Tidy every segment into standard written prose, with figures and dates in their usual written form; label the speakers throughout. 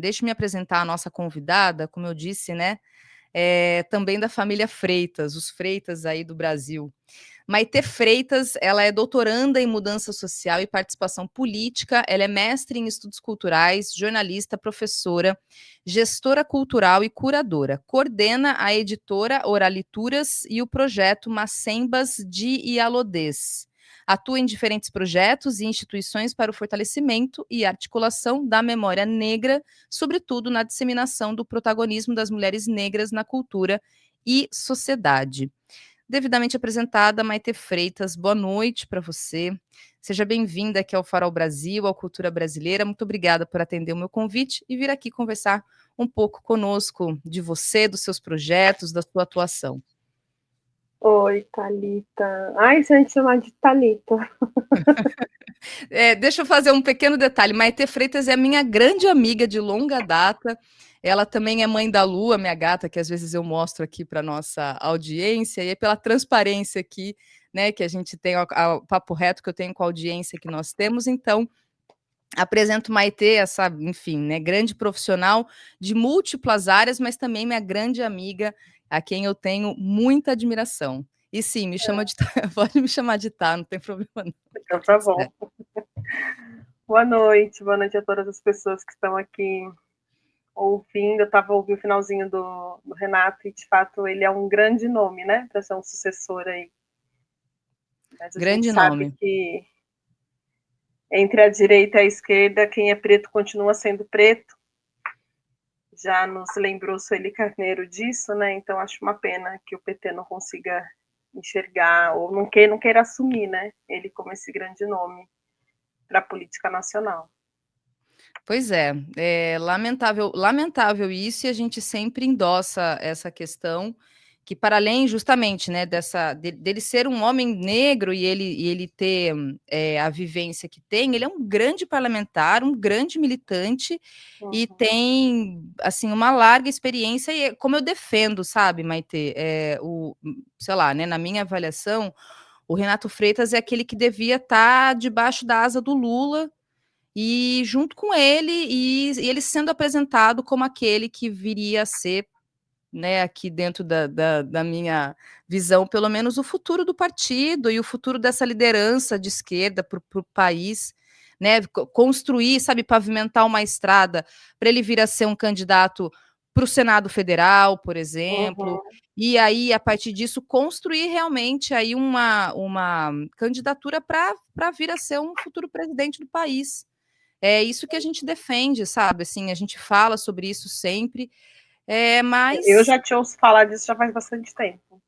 Speaker 1: Deixe-me apresentar a nossa convidada, como eu disse, né, também da família Freitas, os Freitas aí do Brasil. Maitê Freitas, ela é doutoranda em mudança social e participação política, ela é mestre em estudos culturais, jornalista, professora, gestora cultural e curadora. Coordena a editora Oralituras e o projeto Macembas de Ialodês. Atua em diferentes projetos e instituições para o fortalecimento e articulação da memória negra, sobretudo na disseminação do protagonismo das mulheres negras na cultura e sociedade. Devidamente apresentada, Maitê Freitas, boa noite para você. Seja bem-vinda aqui ao Farol Brasil, à Cultura Brasileira. Muito obrigada por atender o meu convite e vir aqui conversar um pouco conosco de você, dos seus projetos, da sua atuação.
Speaker 2: Oi, Thalita. Ai, se a gente chamar de Thalita.
Speaker 1: Deixa eu fazer um pequeno detalhe. Maitê Freitas é minha grande amiga de longa data. Ela também é mãe da Lua, minha gata, que às vezes eu mostro aqui para nossa audiência, e é pela transparência aqui, né, que a gente tem, o papo reto que eu tenho com a audiência que nós temos. Então, apresento Maitê, essa, enfim, né, grande profissional de múltiplas áreas, mas também minha grande amiga, a quem eu tenho muita admiração. E sim, me chama de pode me chamar de Tá, não tem problema não.
Speaker 2: Então tá bom. Boa noite a todas as pessoas que estão aqui ouvindo. Eu estava ouvindo o finalzinho do Renato e, de fato, ele é um grande nome, né, para ser um sucessor aí. Mas a
Speaker 1: Grande
Speaker 2: gente sabe
Speaker 1: nome.
Speaker 2: que entre a direita e a esquerda, quem é preto continua sendo preto. Já nos lembrou Sueli Carneiro disso, né? Então acho uma pena que o PT não consiga enxergar ou não queira assumir, né? Ele como esse grande nome para a política nacional.
Speaker 1: Pois é lamentável isso, e a gente sempre endossa essa questão, que para além justamente, né, dele ser um homem negro e ele ter a vivência que tem, ele é um grande parlamentar, um grande militante, e tem, assim, uma larga experiência, e como eu defendo, sabe, Maitê, sei lá, né, na minha avaliação, o Renato Freitas é aquele que devia estar debaixo da asa do Lula, e junto com ele, e ele sendo apresentado como aquele que viria a ser, né, aqui dentro da minha visão, pelo menos o futuro do partido e o futuro dessa liderança de esquerda para o país, né, construir, sabe, pavimentar uma estrada para ele vir a ser um candidato para o Senado Federal, por exemplo, e aí, a partir disso, construir realmente aí uma candidatura para vir a ser um futuro presidente do país. É isso que a gente defende, sabe, assim, a gente fala sobre isso sempre,
Speaker 2: Eu
Speaker 1: mas
Speaker 2: já te ouço falar disso já faz bastante tempo.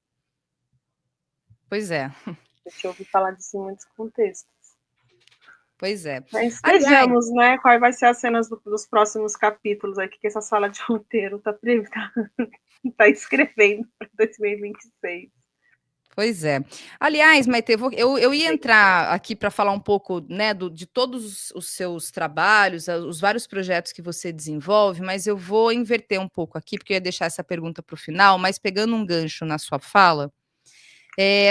Speaker 1: Pois é.
Speaker 2: Eu te ouvi falar disso em muitos contextos.
Speaker 1: Pois é.
Speaker 2: Mas
Speaker 1: Aliás,
Speaker 2: vejamos, né, quais vai ser as cenas dos próximos capítulos aí, que essa sala de roteiro tá escrevendo para 2026.
Speaker 1: pois é. Aliás, Maitê, eu ia entrar aqui para falar um pouco, né, de todos os seus trabalhos, os vários projetos que você desenvolve, mas eu vou inverter um pouco aqui, porque eu ia deixar essa pergunta para o final, mas pegando um gancho na sua fala,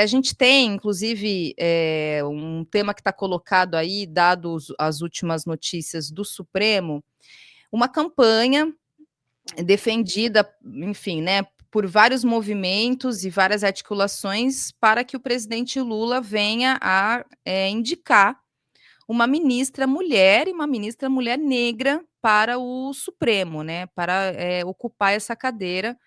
Speaker 1: a gente tem, inclusive, um tema que está colocado aí, dado as últimas notícias do Supremo, uma campanha defendida, enfim, né, por vários movimentos e várias articulações para que o presidente Lula venha a indicar uma ministra mulher e uma ministra mulher negra para o Supremo, né, para ocupar essa cadeira.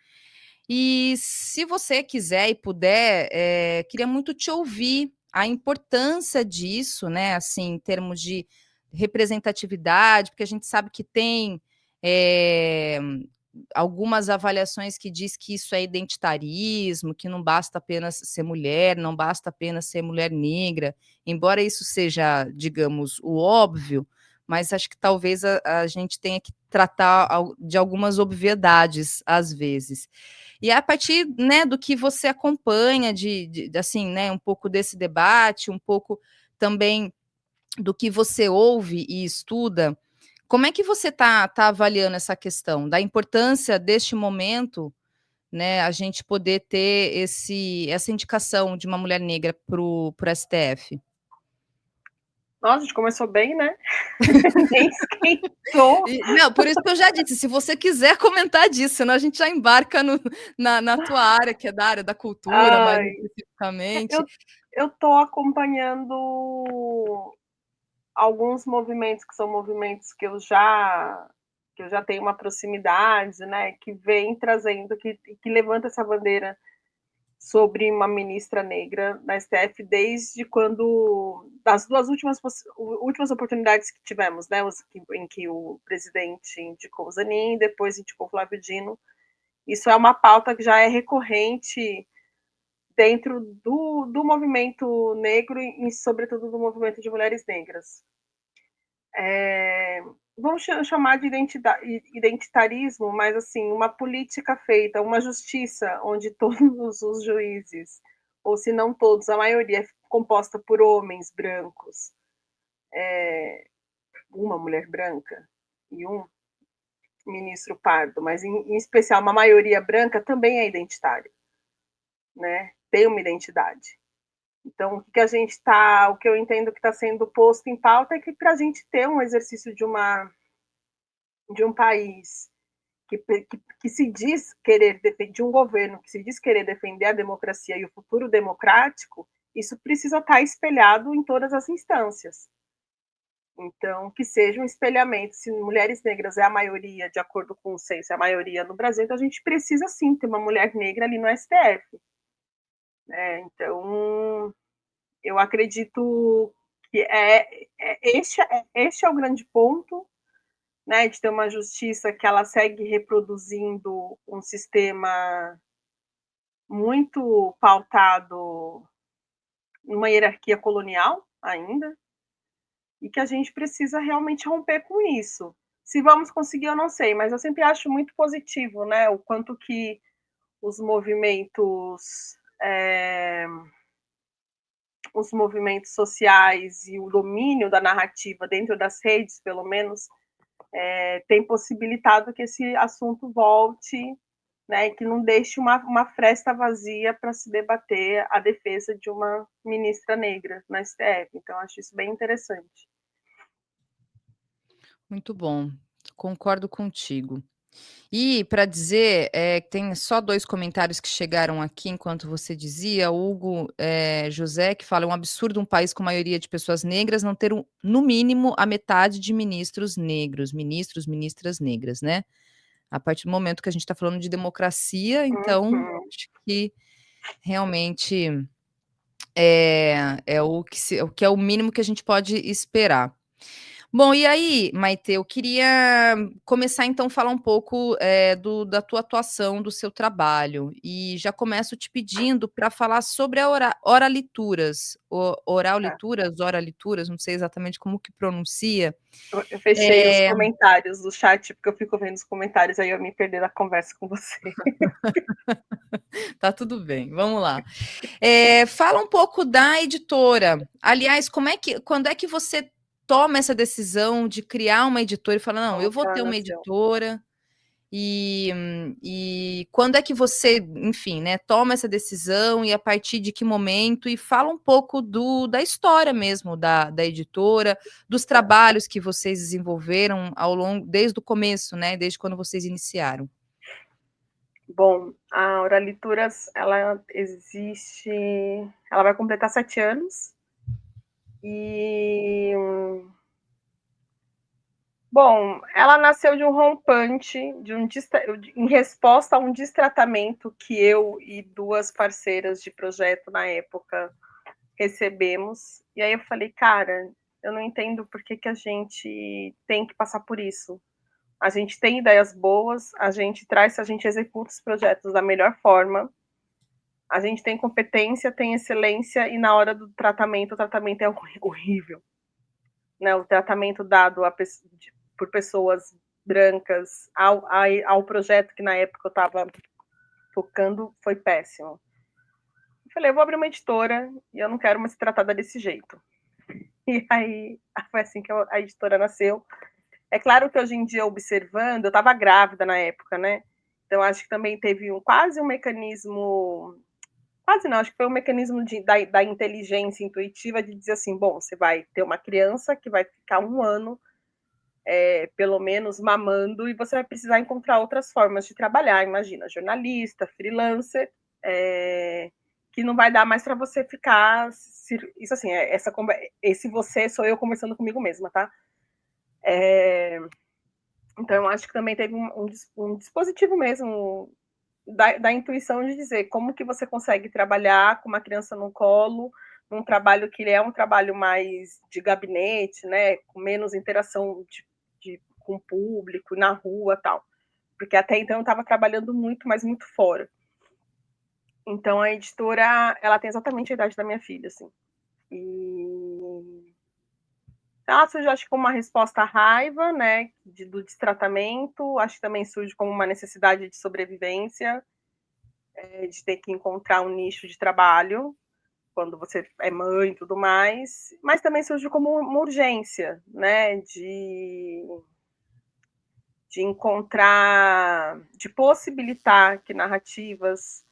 Speaker 1: E se você quiser e puder, queria muito te ouvir a importância disso, né, assim, em termos de representatividade, porque a gente sabe que tem algumas avaliações que diz que isso é identitarismo, que não basta apenas ser mulher, não basta apenas ser mulher negra, embora isso seja, digamos, o óbvio, mas acho que talvez a gente tenha que tratar de algumas obviedades às vezes. E a partir, né, do que você acompanha assim, né, um pouco desse debate, um pouco também do que você ouve e estuda, como é que você está avaliando essa questão da importância deste momento, né, a gente poder ter essa indicação de uma mulher negra para o STF?
Speaker 2: Nossa, a gente começou bem, né? Nem esquentou.
Speaker 1: Não, por isso que eu já disse, se você quiser comentar disso, senão a gente já embarca na tua área, que é da área da cultura, mais
Speaker 2: Ai,
Speaker 1: especificamente.
Speaker 2: eu tô acompanhando alguns movimentos que são movimentos que eu já tenho uma proximidade, né, que vem trazendo, que levanta essa bandeira sobre uma ministra negra na STF desde quando, das duas últimas oportunidades que tivemos, né, em que o presidente indicou o Zanin, depois indicou o Flávio Dino. Isso é uma pauta que já é recorrente dentro do movimento negro e, sobretudo, do movimento de mulheres negras. Vamos chamar de identitarismo, mas assim, uma política feita, uma justiça onde todos os juízes, ou se não todos, a maioria é composta por homens brancos, uma mulher branca e um ministro pardo, mas em especial uma maioria branca também é identitária, né? Tem uma identidade. Então, o que eu entendo que está sendo posto em pauta é que para a gente ter um exercício de um país que se diz querer defender, de um governo que se diz querer defender a democracia e o futuro democrático, isso precisa estar espelhado em todas as instâncias. Então, que seja um espelhamento. Se mulheres negras é a maioria, de acordo com o censo, é a maioria no Brasil, então a gente precisa sim ter uma mulher negra ali no STF. Então, eu acredito que este é o grande ponto, né, de ter uma justiça que ela segue reproduzindo um sistema muito pautado numa hierarquia colonial ainda, e que a gente precisa realmente romper com isso. Se vamos conseguir, eu não sei, mas eu sempre acho muito positivo, né, o quanto que os movimentos os movimentos sociais e o domínio da narrativa dentro das redes, pelo menos, tem possibilitado que esse assunto volte, né, e que não deixe uma fresta vazia para se debater a defesa de uma ministra negra na STF. Então, acho isso bem interessante.
Speaker 1: Muito bom, concordo contigo. E para dizer, tem só 2 comentários que chegaram aqui enquanto você dizia, o Hugo, José, que fala: "É um absurdo um país com maioria de pessoas negras não ter no mínimo a metade de ministros negros", ministros, ministras negras, né. A partir do momento que a gente está falando de democracia, então
Speaker 2: Uhum.
Speaker 1: acho que realmente é o que é o mínimo que a gente pode esperar. Bom, e aí, Maite, eu queria começar então a falar um pouco, da tua atuação, do seu trabalho, e já começo te pedindo para falar sobre a oralituras,
Speaker 2: Tá.
Speaker 1: oralituras, oralituras, não sei exatamente como que pronuncia.
Speaker 2: Eu fechei os
Speaker 1: É,
Speaker 2: comentários do chat, porque eu fico vendo os comentários, aí eu me perder na conversa com você.
Speaker 1: tá tudo bem, vamos lá. Fala um pouco da editora. Aliás, quando é que você toma essa decisão de criar uma editora e fala: "Não, eu
Speaker 2: Como
Speaker 1: vou
Speaker 2: que ela
Speaker 1: ter uma
Speaker 2: nasceu?
Speaker 1: editora"? E quando é que você, enfim, né, toma essa decisão e a partir de que momento? E fala um pouco da história mesmo da editora, dos
Speaker 2: Tá.
Speaker 1: trabalhos que vocês desenvolveram ao longo desde o começo, né, desde quando vocês iniciaram.
Speaker 2: Bom, a Oralituras, ela existe, ela vai completar 7 anos e, bom, ela nasceu de um rompante, em resposta a um destratamento que eu e 2 parceiras de projeto na época recebemos. E aí eu falei, cara, eu não entendo por que a gente tem que passar por isso. A gente tem ideias boas, a gente executa os projetos da melhor forma, a gente tem competência, tem excelência, e na hora do tratamento, o tratamento é horrível. Né? O tratamento dado por pessoas brancas ao projeto que na época eu estava tocando foi péssimo. Eu falei, eu vou abrir uma editora e eu não quero mais ser tratada desse jeito. E aí foi assim que a editora nasceu. É claro que hoje em dia, observando, eu estava grávida na época, né? Então acho que também teve quase um mecanismo Quase não, acho que foi um mecanismo da inteligência intuitiva de dizer assim, bom, você vai ter uma criança que vai ficar um ano, pelo menos, mamando, e você vai precisar encontrar outras formas de trabalhar, imagina, jornalista, freelancer, que não vai dar mais para você ficar... Isso assim, esse você sou eu conversando comigo mesma, tá? Então, eu acho que também teve um dispositivo mesmo da intuição de dizer como que você consegue trabalhar com uma criança no colo, num trabalho que é um trabalho mais de gabinete, né, com menos interação com o público, na rua, tal. Porque até então eu estava trabalhando muito, mas muito fora. Então a editora, ela tem exatamente a idade da minha filha, assim. E ela surge, acho que, como uma resposta à raiva, né, do destratamento, acho que também surge como uma necessidade de sobrevivência, de ter que encontrar um nicho de trabalho quando você é mãe e tudo mais, mas também surge como uma urgência, né, de encontrar, de possibilitar que narrativas,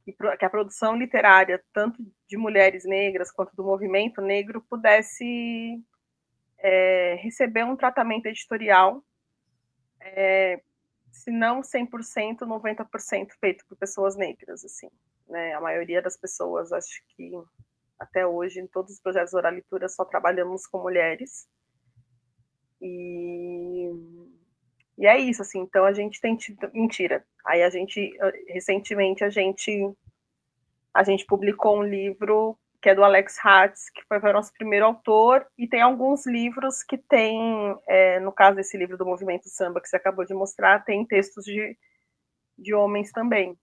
Speaker 2: que a produção literária, tanto de mulheres negras quanto do movimento negro, pudesse receber um tratamento editorial, se não 100%, 90% feito por pessoas negras, assim, né? A maioria das pessoas, acho que até hoje, em todos os projetos de oralitura, só trabalhamos com mulheres. E é isso, assim, então a gente tem tido... Mentira. Aí recentemente, a gente publicou um livro que é do Alex Hatz, que foi o nosso primeiro autor, e tem alguns livros que tem, no caso desse livro do Movimento Samba, que você acabou de mostrar, tem textos de homens também.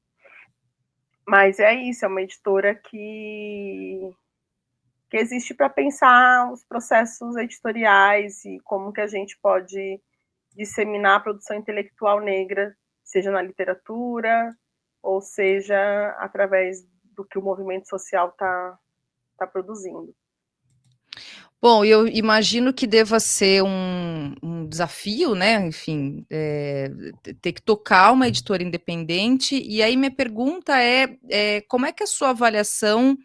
Speaker 2: Mas é isso, é uma editora que existe para pensar os processos editoriais e como que a gente pode disseminar a produção intelectual negra, seja na literatura, ou seja através do que o movimento social está produzindo.
Speaker 1: Bom, eu imagino que deva ser um desafio, né? Enfim, ter que tocar uma editora independente. E aí minha pergunta é como é que é a sua avaliação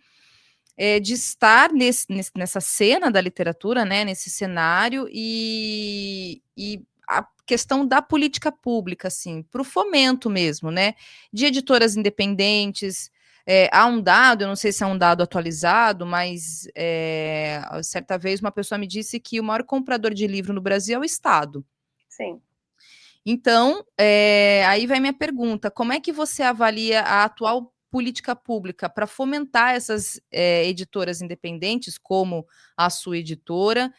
Speaker 1: de estar nessa cena da literatura, né? Nesse cenário e a questão da política pública, assim, para o fomento mesmo, né? De editoras independentes. Há um dado, eu não sei se é um dado atualizado, mas certa vez uma pessoa me disse que o maior comprador de livro no Brasil é o Estado.
Speaker 2: Sim.
Speaker 1: Então, aí vai minha pergunta: como é que você avalia a atual política pública para fomentar essas editoras independentes, como a sua editora,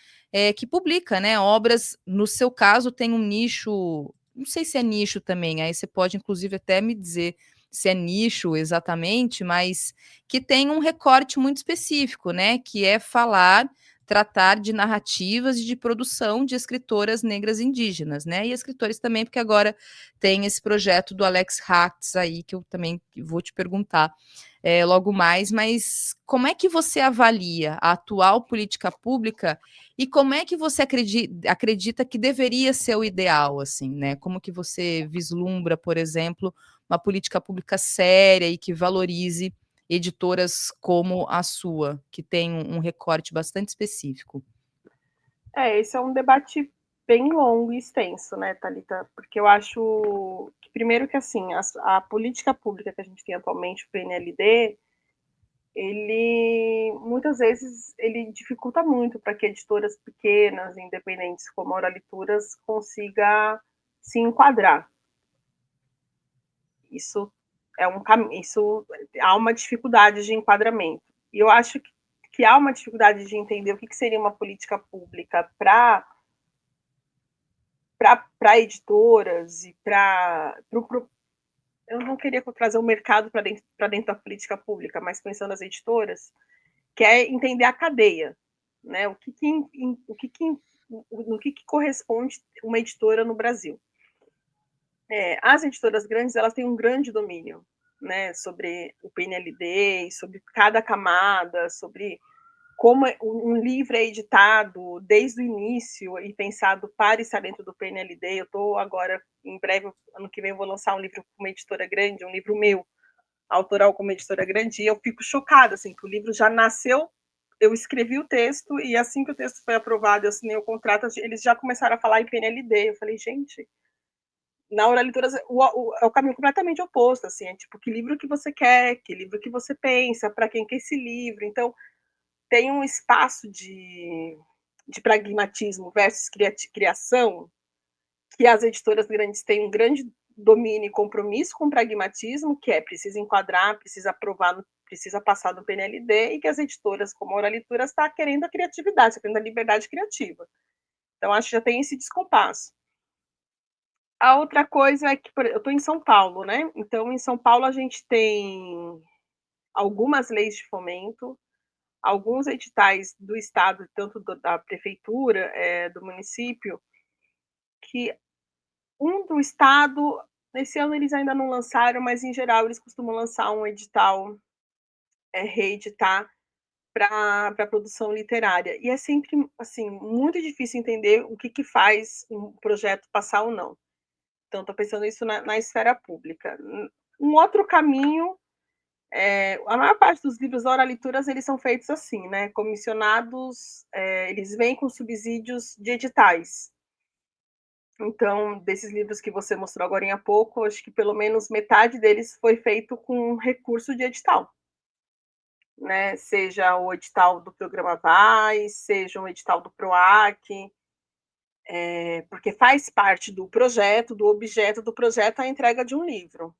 Speaker 1: que publica, né, obras, no seu caso, tem um nicho, não sei se é nicho também, aí você pode, inclusive, até me dizer se é nicho exatamente, mas que tem um recorte muito específico, né, que é tratar de narrativas e de produção de escritoras negras indígenas, né? E escritores também, porque agora tem esse projeto do Alex Hatz aí, que eu também vou te perguntar logo mais, mas como é que você avalia a atual política pública e como é que você acredita que deveria ser o ideal, assim, né? Como que você vislumbra, por exemplo, uma política pública séria e que valorize editoras como a sua, que tem um recorte bastante específico?
Speaker 2: Esse é um debate bem longo e extenso, né, Thalita? Porque eu acho que, primeiro que, assim, a política pública que a gente tem atualmente, o PNLD, ele, muitas vezes, ele dificulta muito para que editoras pequenas, independentes como a Oralituras, consiga se enquadrar. Isso isso há uma dificuldade de enquadramento. E eu acho que há uma dificuldade de entender o que seria uma política pública para editoras e eu não queria trazer o mercado para dentro da política pública, mas pensando nas editoras, que é entender a cadeia, né? No que corresponde uma editora no Brasil. As editoras grandes, elas têm um grande domínio, né, sobre o PNLD, sobre cada camada, sobre como um livro é editado desde o início e pensado para estar dentro do PNLD. Eu estou agora, em breve, ano que vem, eu vou lançar um livro com uma editora grande, um livro meu, autoral como editora grande, e eu fico chocada, assim, que o livro já nasceu, eu escrevi o texto, e assim que o texto foi aprovado, eu assinei o contrato, eles já começaram a falar em PNLD, eu falei, gente, na oralitura é o caminho completamente oposto, assim, é tipo, que livro que você quer, que livro que você pensa, para quem que é esse livro, então tem um espaço de pragmatismo versus criação, que as editoras grandes têm um grande domínio e compromisso com o pragmatismo, que é precisa enquadrar, precisa aprovar, precisa passar no PNLD, e que as editoras, como a Oralitura, está querendo a criatividade, está querendo a liberdade criativa. Então, acho que já tem esse descompasso. A outra coisa é que eu estou em São Paulo, né? Então, em São Paulo, a gente tem algumas leis de fomento, alguns editais do Estado, tanto da prefeitura, do município, que do Estado, nesse ano eles ainda não lançaram, mas em geral eles costumam lançar um edital, reeditar para produção literária. E é sempre, assim, muito difícil entender o que faz um projeto passar ou não. Então, estou pensando isso na esfera pública. Um outro caminho, a maior parte dos livros da Oralituras, eles são feitos assim, né? Comissionados, eles vêm com subsídios de editais. Então, desses livros que você mostrou agora há pouco, acho que pelo menos metade deles foi feito com recurso de edital, né? Seja o edital do programa Vai, seja um edital do PROAC, porque faz parte do projeto, do objeto do projeto, a entrega de um livro.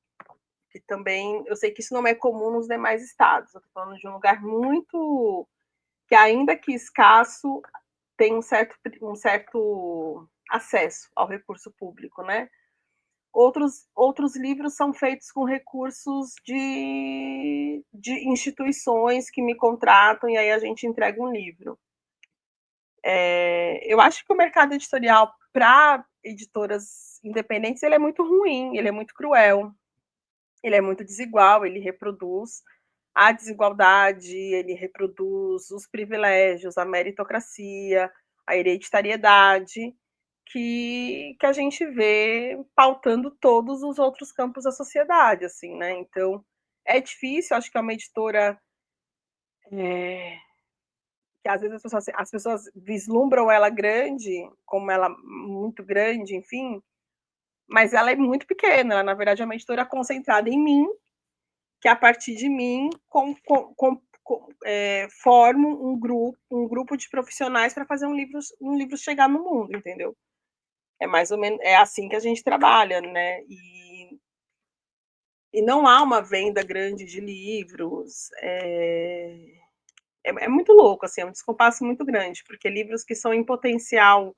Speaker 2: Que também, eu sei que isso não é comum nos demais estados, eu estou falando de um lugar muito, que ainda que escasso, tem um certo acesso ao recurso público, né? Outros livros são feitos com recursos de instituições que me contratam, e aí a gente entrega um livro. Eu acho que o mercado editorial para editoras independentes ele é muito ruim, ele é muito cruel, ele é muito desigual, ele reproduz a desigualdade, ele reproduz os privilégios, a meritocracia, a hereditariedade, que a gente vê pautando todos os outros campos da sociedade, assim, né? Então, é difícil, acho que é uma editora que às vezes as pessoas vislumbram ela grande, como ela muito grande, enfim, mas ela é muito pequena, ela, na verdade, é uma editora concentrada em mim, que a partir de mim formo um grupo de profissionais para fazer um livro chegar no mundo, entendeu? É mais ou menos assim que a gente trabalha, né? E não há uma venda grande de livros. É muito louco, assim, é um descompasso muito grande, porque livros que são em potencial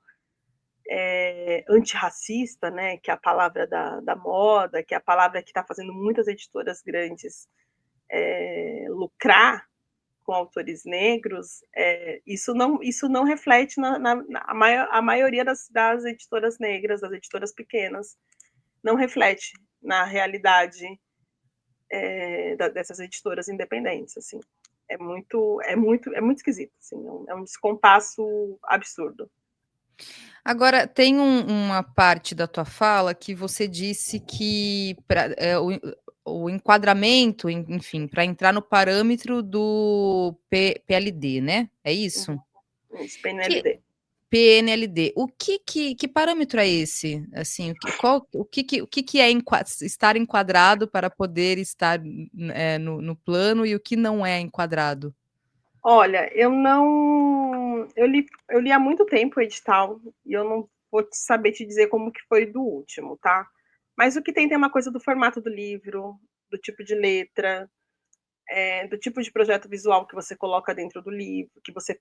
Speaker 2: antirracista, né? Que é a palavra da moda, que é a palavra que está fazendo muitas editoras grandes lucrar com autores negros, isso não reflete a maioria das editoras negras, das editoras pequenas, não reflete na realidade dessas editoras independentes, assim. É muito esquisito, assim, é um descompasso absurdo.
Speaker 1: Agora, tem uma parte da tua fala que você disse que o enquadramento, enfim, para entrar no parâmetro do PLD, né? É isso?
Speaker 2: Isso,
Speaker 1: Que
Speaker 2: PNLD.
Speaker 1: PNLD. Que parâmetro é esse? Assim, o que é estar enquadrado para poder estar no plano e o que não é enquadrado?
Speaker 2: Olha, eu li há muito tempo o edital e eu não vou saber te dizer como que foi do último, tá? Mas o que tem uma coisa do formato do livro, do tipo de letra, do tipo de projeto visual que você coloca dentro do livro, que você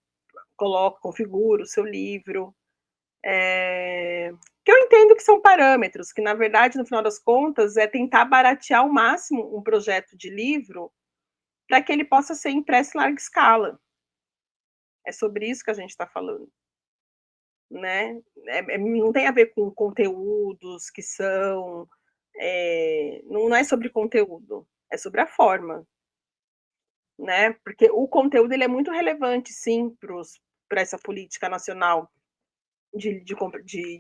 Speaker 2: configura o seu livro. Que eu entendo que são parâmetros, que na verdade, no final das contas, é tentar baratear ao máximo um projeto de livro para que ele possa ser impresso em larga escala. É sobre isso que a gente está falando, né? Não tem a ver com conteúdos que são. Não é sobre conteúdo, é sobre a forma, né? Porque o conteúdo ele é muito relevante, sim, para essa política nacional de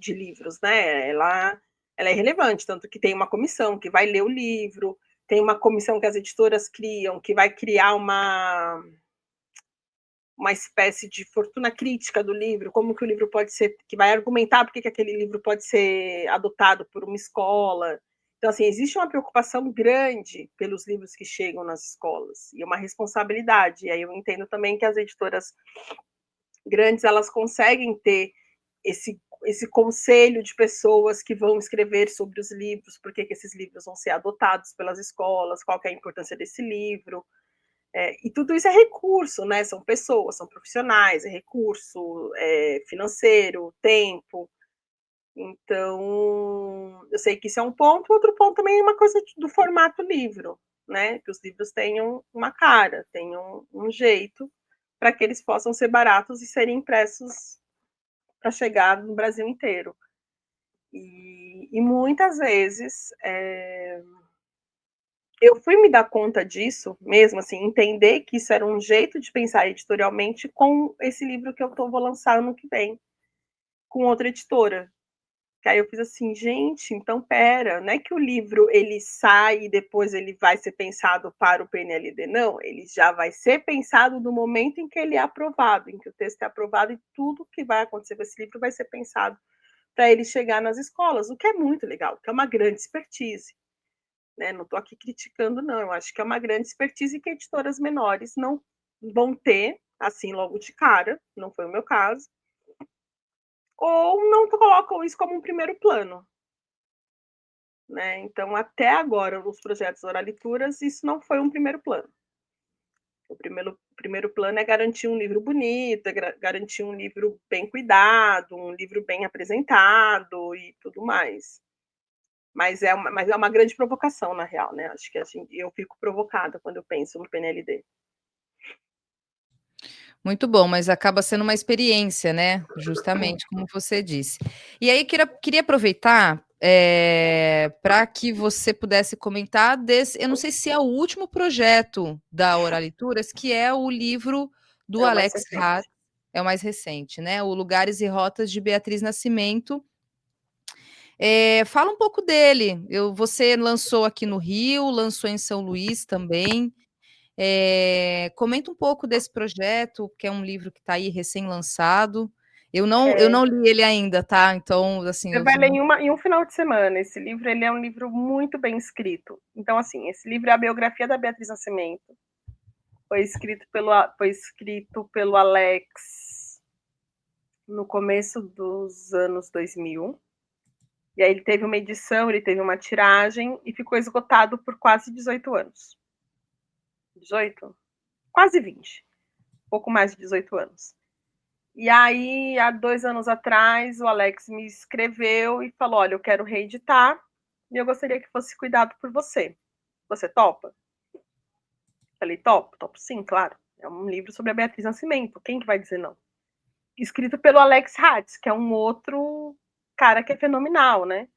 Speaker 2: livros, né? Ela é relevante, tanto que tem uma comissão que vai ler o livro, tem uma comissão que as editoras criam, que vai criar uma espécie de fortuna crítica do livro, como que o livro pode ser, que vai argumentar por que aquele livro pode ser adotado por uma escola. Então, assim, existe uma preocupação grande pelos livros que chegam nas escolas, e uma responsabilidade. E aí eu entendo também que as editoras grandes, elas conseguem ter esse conselho de pessoas que vão escrever sobre os livros, por que esses livros vão ser adotados pelas escolas, qual que é a importância desse livro. E tudo isso é recurso, né? São pessoas, são profissionais, é recurso financeiro, tempo. Então, eu sei que isso é um ponto. Outro ponto também é uma coisa do formato livro, né? Que os livros tenham uma cara, tenham um jeito para que eles possam ser baratos e serem impressos para chegar no Brasil inteiro. E muitas vezes eu fui me dar conta disso mesmo, assim, entender que isso era um jeito de pensar editorialmente com esse livro que vou lançar ano que vem, com outra editora. Que aí eu fiz assim, gente, então pera, não é que o livro ele sai e depois ele vai ser pensado para o PNLD, não, ele já vai ser pensado no momento em que ele é aprovado, em que o texto é aprovado, e tudo que vai acontecer com esse livro vai ser pensado para ele chegar nas escolas, o que é muito legal, que é uma grande expertise. Né? Não estou aqui criticando, não. Eu acho que é uma grande expertise que editoras menores não vão ter, assim, logo de cara, não foi o meu caso, ou não colocam isso como um primeiro plano. Né? Então, até agora, nos projetos Oralituras, isso não foi um primeiro plano. O primeiro plano é garantir um livro bonito, é garantir um livro bem cuidado, um livro bem apresentado e tudo mais. Mas é uma grande provocação, na real, né? Acho que eu fico provocada quando eu penso no PNLD.
Speaker 1: Muito bom, mas acaba sendo uma experiência, né? Justamente como você disse. E aí, queria aproveitar para que você pudesse comentar desse. Eu não sei se é o último projeto da Oralituras, que é o livro do Alex Hatt, é o mais recente, né? O Lugares e Rotas de Beatriz Nascimento. Fala um pouco dele. Você lançou aqui no Rio, lançou em São Luís também. Comenta um pouco desse projeto, que é um livro que está aí recém-lançado. Eu não li ele ainda, tá? Então, assim...
Speaker 2: Você vai ler em um final de semana. Esse livro ele é um livro muito bem escrito. Então, assim, esse livro é a biografia da Beatriz Nascimento. Foi escrito pelo Alex no começo dos anos 2000. E aí ele teve uma edição, ele teve uma tiragem e ficou esgotado por quase 18 anos. 18? Quase 20. Pouco mais de 18 anos. E aí, há 2 anos atrás, o Alex me escreveu e falou: olha, eu quero reeditar e eu gostaria que fosse cuidado por você. Você topa? Falei, topo sim, claro. É um livro sobre a Beatriz Nascimento. Quem que vai dizer não? Escrito pelo Alex Hatz, que é um outro cara que é fenomenal, né?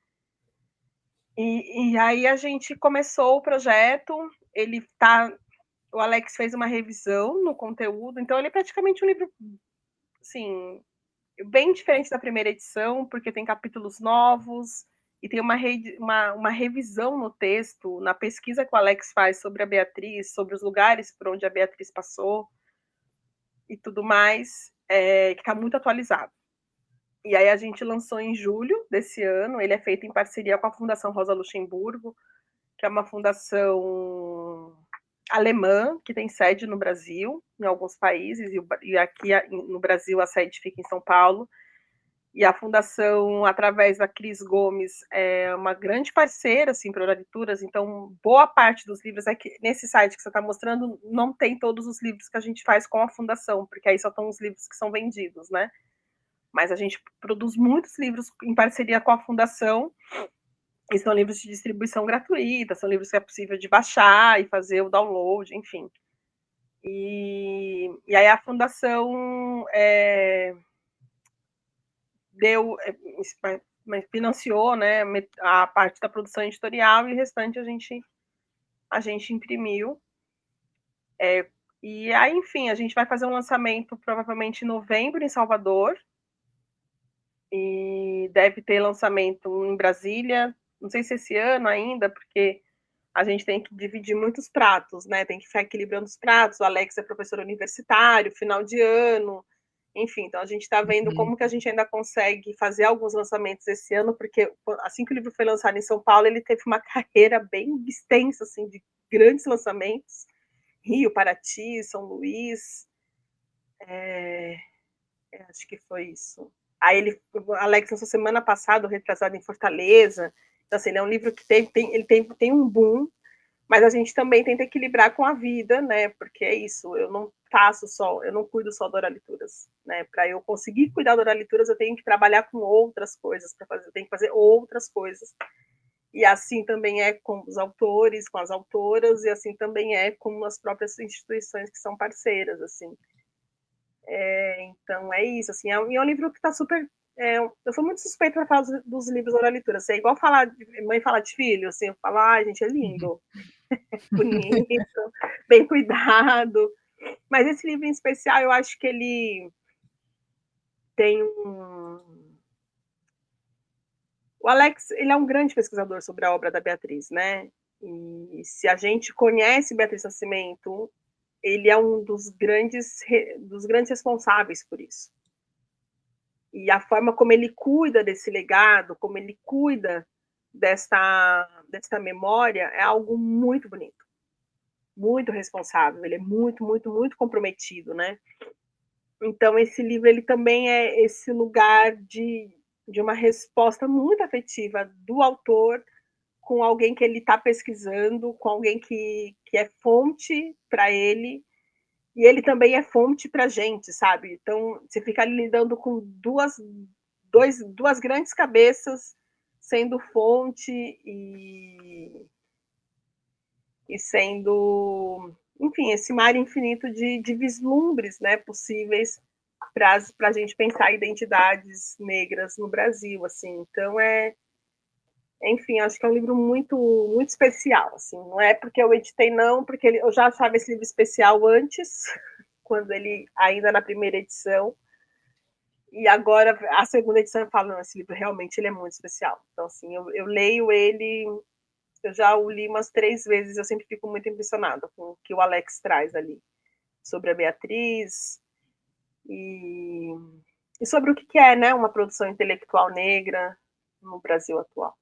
Speaker 2: E aí a gente começou o projeto, o Alex fez uma revisão no conteúdo, então ele é praticamente um livro, assim, bem diferente da primeira edição, porque tem capítulos novos e tem uma revisão no texto, na pesquisa que o Alex faz sobre a Beatriz, sobre os lugares por onde a Beatriz passou e tudo mais, que está muito atualizado. E aí a gente lançou em julho desse ano, ele é feito em parceria com a Fundação Rosa Luxemburgo, que é uma fundação alemã, que tem sede no Brasil, em alguns países, e aqui no Brasil a sede fica em São Paulo. E a fundação, através da Cris Gomes, é uma grande parceira assim, para Oralituras, então boa parte dos livros, nesse site que você está mostrando, não tem todos os livros que a gente faz com a fundação, porque aí só estão os livros que são vendidos, né? Mas a gente produz muitos livros em parceria com a fundação, e são livros de distribuição gratuita, são livros que é possível de baixar e fazer o download, enfim. E aí a fundação financiou, né, a parte da produção editorial e o restante a gente imprimiu. E aí, enfim, a gente vai fazer um lançamento provavelmente em novembro em Salvador, e deve ter lançamento em Brasília, não sei se esse ano ainda, porque a gente tem que dividir muitos pratos, né? Tem que ficar equilibrando os pratos. O Alex é professor universitário, final de ano, enfim. Então a gente está vendo
Speaker 1: Uhum.
Speaker 2: como que a gente ainda consegue fazer alguns lançamentos esse ano, porque assim que o livro foi lançado em São Paulo, ele teve uma carreira bem extensa, assim, de grandes lançamentos. Rio, Paraty, São Luís, acho que foi isso. Aí o Alex lançou semana passada, retrasado em Fortaleza. Então, assim, é um livro que tem um boom, mas a gente também tenta equilibrar com a vida, né? Porque é isso, eu não cuido só da Oralituras, né? Para eu conseguir cuidar da Oralituras, eu tenho que trabalhar com outras coisas para fazer, eu tenho que fazer outras coisas. E assim também é com os autores, com as autoras, e assim também é com as próprias instituições que são parceiras, assim. Então é isso, assim, é um livro que está super. Eu sou muito suspeita para falar dos livros da Oralitura. Assim, é igual mãe falar de filho, assim, eu falo, ai, gente, é lindo, bonito, bem cuidado. Mas esse livro em especial, eu acho que ele tem um. O Alex, ele é um grande pesquisador sobre a obra da Beatriz, né? E se a gente conhece Beatriz Nascimento, ele é um dos grandes responsáveis por isso. E a forma como ele cuida desse legado, como ele cuida desta memória, é algo muito bonito, muito responsável. Ele é muito, muito, muito comprometido, né? Então, esse livro ele também é esse lugar de uma resposta muito afetiva do autor com alguém que ele está pesquisando, com alguém que é fonte para ele, e ele também é fonte para a gente, sabe? Então, você fica ali lidando com duas grandes cabeças sendo fonte e sendo, enfim, esse mar infinito de vislumbres, né, possíveis para a gente pensar identidades negras no Brasil, assim. Então, enfim, acho que é um livro muito, muito especial, assim. Não é porque eu editei, não, porque eu já achava esse livro especial antes, quando ele ainda na primeira edição, e agora a segunda edição eu falo, não, esse livro realmente ele é muito especial. Então, assim, eu leio ele, eu já o li umas 3 vezes, eu sempre fico muito impressionada com o que o Alex traz ali, sobre a Beatriz, e, e sobre o que é, né, uma produção intelectual negra no Brasil atual.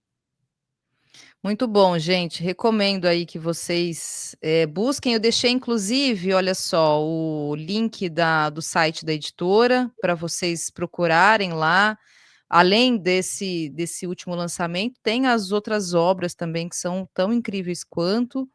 Speaker 1: Muito bom, gente. Recomendo aí que vocês, busquem. Eu deixei inclusive, olha só, o link do site da editora para vocês procurarem lá. Além desse último lançamento, tem as outras obras também que são tão incríveis quanto.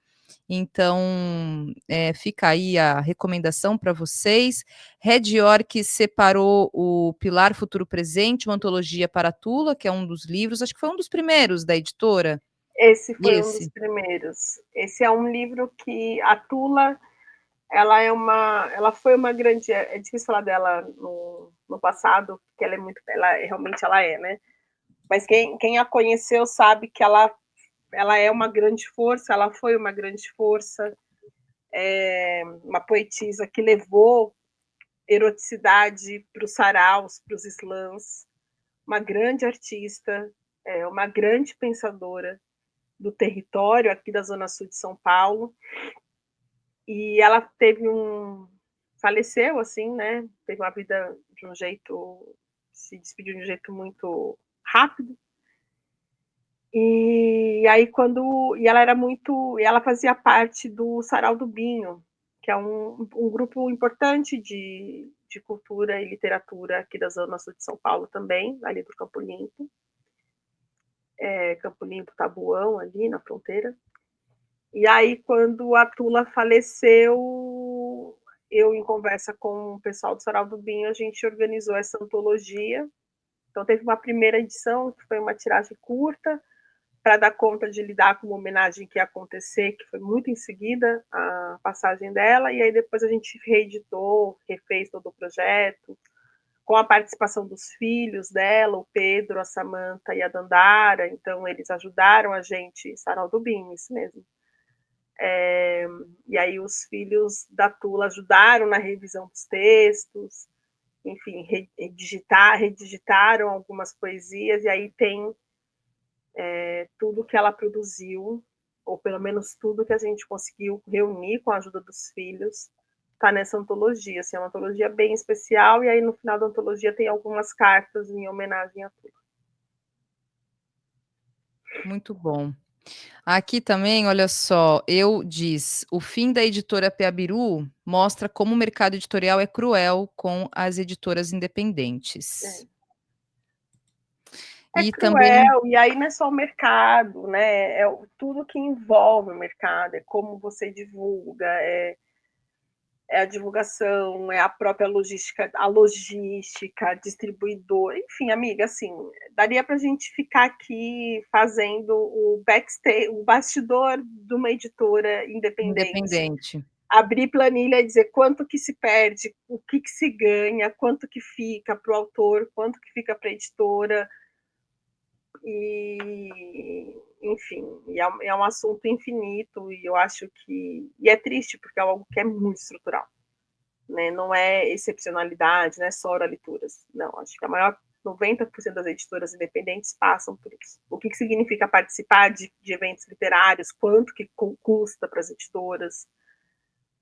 Speaker 1: Então, fica aí a recomendação para vocês. Red York separou o Pilar Futuro Presente, uma antologia para a Tula, que é um dos livros, acho que foi um dos primeiros da editora.
Speaker 2: Esse foi um dos
Speaker 1: Esse.
Speaker 2: primeiros. Esse é um livro que a Tula, ela foi uma grande, é difícil falar dela no passado, porque realmente ela é, né? Mas quem a conheceu sabe que ela é uma grande força, ela foi uma grande força, uma poetisa que levou eroticidade para os saraus, para os slams, uma grande artista, uma grande pensadora do território aqui da Zona Sul de São Paulo. E ela faleceu, assim, né? Teve uma vida de um jeito, se despediu de um jeito muito rápido. E aí e ela era muito, e ela fazia parte do Sarau do Binho, que é um grupo importante de cultura e literatura aqui da Zona Sul de São Paulo também, ali do Campo Limpo. Campo Limpo, Tabuão, ali na fronteira. E aí, quando a Tula faleceu, eu, em conversa com o pessoal do Sarau do Binho, a gente organizou essa antologia. Então, teve uma primeira edição, que foi uma tiragem curta, para dar conta de lidar com uma homenagem que ia acontecer, que foi muito em seguida a passagem dela, e aí depois a gente reeditou, refez todo o projeto, com a participação dos filhos dela, o Pedro, a Samanta e a Dandara. Então, eles ajudaram a gente, Sarau do Binho, isso mesmo. E aí os filhos da Tula ajudaram na revisão dos textos, enfim, redigitaram algumas poesias, e aí tem tudo que ela produziu. ou pelo menos tudo que a gente conseguiu reunir com a ajuda dos filhos, está nessa antologia. Assim, é uma antologia bem especial, e aí no final da antologia tem algumas cartas em homenagem a tudo.
Speaker 1: Muito bom. Aqui também, olha só, eu diz: "O fim da editora Peabiru mostra como o mercado editorial é cruel com as editoras independentes".
Speaker 2: É. É
Speaker 1: E também
Speaker 2: cruel, e aí não é só o mercado, né? É tudo que envolve o mercado, é como você divulga, é a divulgação, é a própria logística, distribuidor, enfim, amiga, assim, daria para a gente ficar aqui fazendo o backstage, o bastidor de uma editora independente,
Speaker 1: independente.
Speaker 2: abrir planilha e dizer quanto que se perde, o que se ganha, quanto que fica para o autor, quanto que fica para a editora, e enfim, é um assunto infinito, e eu acho que, e é triste porque é algo que é muito estrutural, né? Não é excepcionalidade, não é só oralituras, não, acho que a maior 90% das editoras independentes passam por isso. O que significa participar de eventos literários, quanto que custa para as editoras,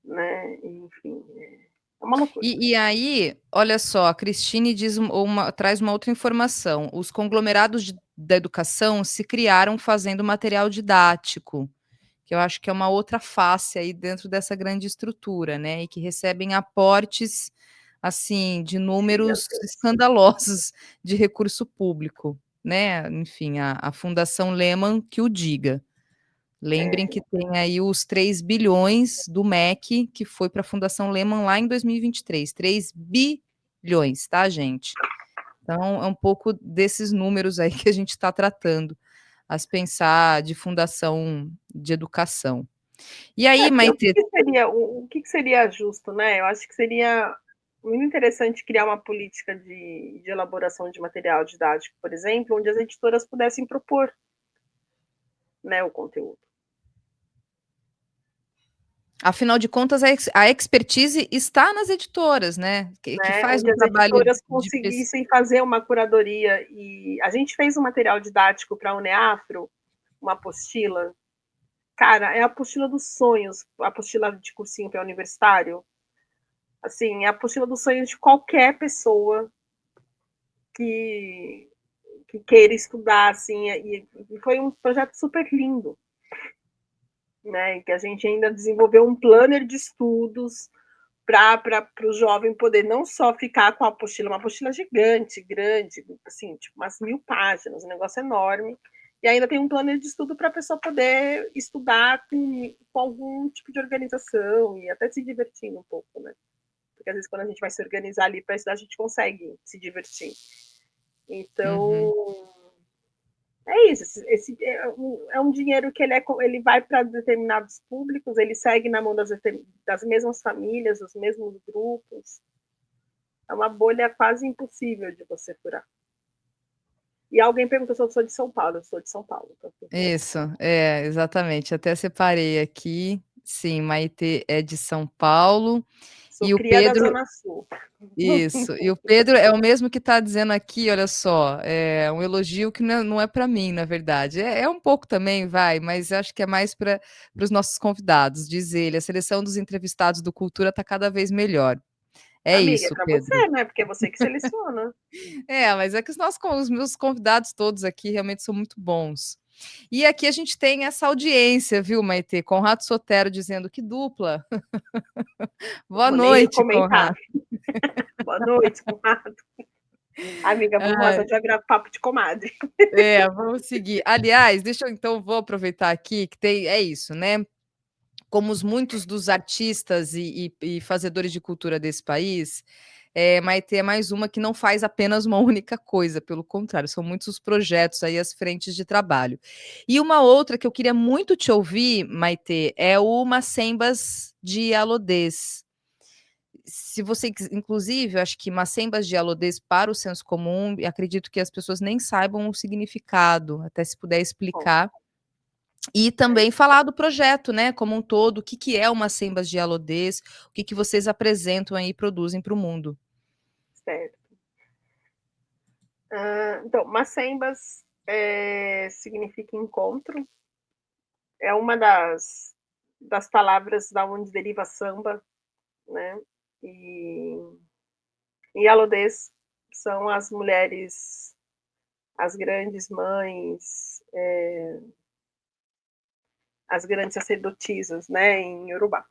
Speaker 2: né? Enfim, é uma loucura.
Speaker 1: E aí, olha só, a Cristine diz traz uma outra informação: os conglomerados da educação se criaram fazendo material didático, que eu acho que é uma outra face aí dentro dessa grande estrutura, né, e que recebem aportes, assim, de números escandalosos de recurso público, né, enfim, a Fundação Lehman que o diga. Lembrem que tem aí os 3 bilhões do MEC, que foi para a Fundação Lehman lá em 2023, 3 bilhões, tá, gente? Então, é um pouco desses números aí que a gente está tratando, as pensar de fundação de educação. E aí, Maitê,
Speaker 2: O que seria justo, né? Eu acho que seria muito interessante criar uma política de elaboração de material didático, por exemplo, onde as editoras pudessem propor, né, o conteúdo.
Speaker 1: afinal de contas, a expertise está nas editoras, né? Que
Speaker 2: Né,
Speaker 1: faz
Speaker 2: onde
Speaker 1: um
Speaker 2: as
Speaker 1: trabalho
Speaker 2: editoras
Speaker 1: de pesquisa.
Speaker 2: conseguissem fazer uma curadoria. E a gente fez um material didático para a Uneafro, uma apostila. Cara, é a apostila dos sonhos, a apostila de cursinho para universitário. Assim, é a apostila dos sonhos de qualquer pessoa que, que queira estudar, assim, e foi um projeto super lindo, né? Que a gente ainda desenvolveu um planner de estudos para o jovem poder não só ficar com a apostila, uma apostila gigante, grande, assim, tipo umas 1000 páginas, um negócio enorme, e ainda tem um plano de estudo para a pessoa poder estudar com algum tipo de organização e até se divertindo um pouco, né? Porque às vezes quando a gente vai se organizar ali para estudar, a gente consegue se divertir.
Speaker 1: Uhum.
Speaker 2: Então, é isso. É um dinheiro que ele vai para determinados públicos, ele segue na mão das mesmas famílias, dos mesmos grupos. É uma bolha quase impossível de você furar. E alguém perguntou se eu sou de São Paulo. Eu sou de São Paulo. Então,
Speaker 1: Isso, exatamente. Até separei aqui. Sim, Maitê é de São Paulo.
Speaker 2: sou
Speaker 1: E o
Speaker 2: cria da
Speaker 1: Pedro,
Speaker 2: Zona Sul.
Speaker 1: isso. E o Pedro é o mesmo que está dizendo aqui, olha só, é um elogio que não é para mim, na verdade. É um pouco também, vai, mas acho que é mais para os nossos convidados. Diz ele, a seleção dos entrevistados do Cultura está cada vez melhor. É
Speaker 2: Amiga, é
Speaker 1: isso,
Speaker 2: para
Speaker 1: Pedro.
Speaker 2: você, né? Porque é você que seleciona.
Speaker 1: Mas é que os meus convidados todos aqui realmente são muito bons. E aqui a gente tem essa audiência, viu, Maitê? Conrado Sotero dizendo que dupla. Boa
Speaker 2: Vou nem
Speaker 1: noite,
Speaker 2: comentar.
Speaker 1: Conrado.
Speaker 2: Boa noite, comadre. Amiga, vamos fazer já papo de comadre.
Speaker 1: Vamos seguir. Aliás, deixa eu então vou aproveitar aqui que é isso, né? Como muitos dos artistas e fazedores de cultura desse país, Maitê é mais uma que não faz apenas uma única coisa, pelo contrário, são muitos os projetos aí, as frentes de trabalho. E uma outra que eu queria muito te ouvir, Maitê, é o Macembas de Alodês. Se você, inclusive, eu acho que Macembas de Alodês para o senso comum, acredito que as pessoas nem saibam o significado, até se puder
Speaker 2: Bom,
Speaker 1: explicar. E também falar do projeto, né, como um todo, o que que é uma Sembas de Alodês, o que que vocês apresentam aí e produzem para o mundo.
Speaker 2: certo. Então, Macembas significa encontro. é uma das palavras da onde deriva samba, né? E alodês são as mulheres, as grandes mães, as grandes sacerdotisas, né, em Yorubá.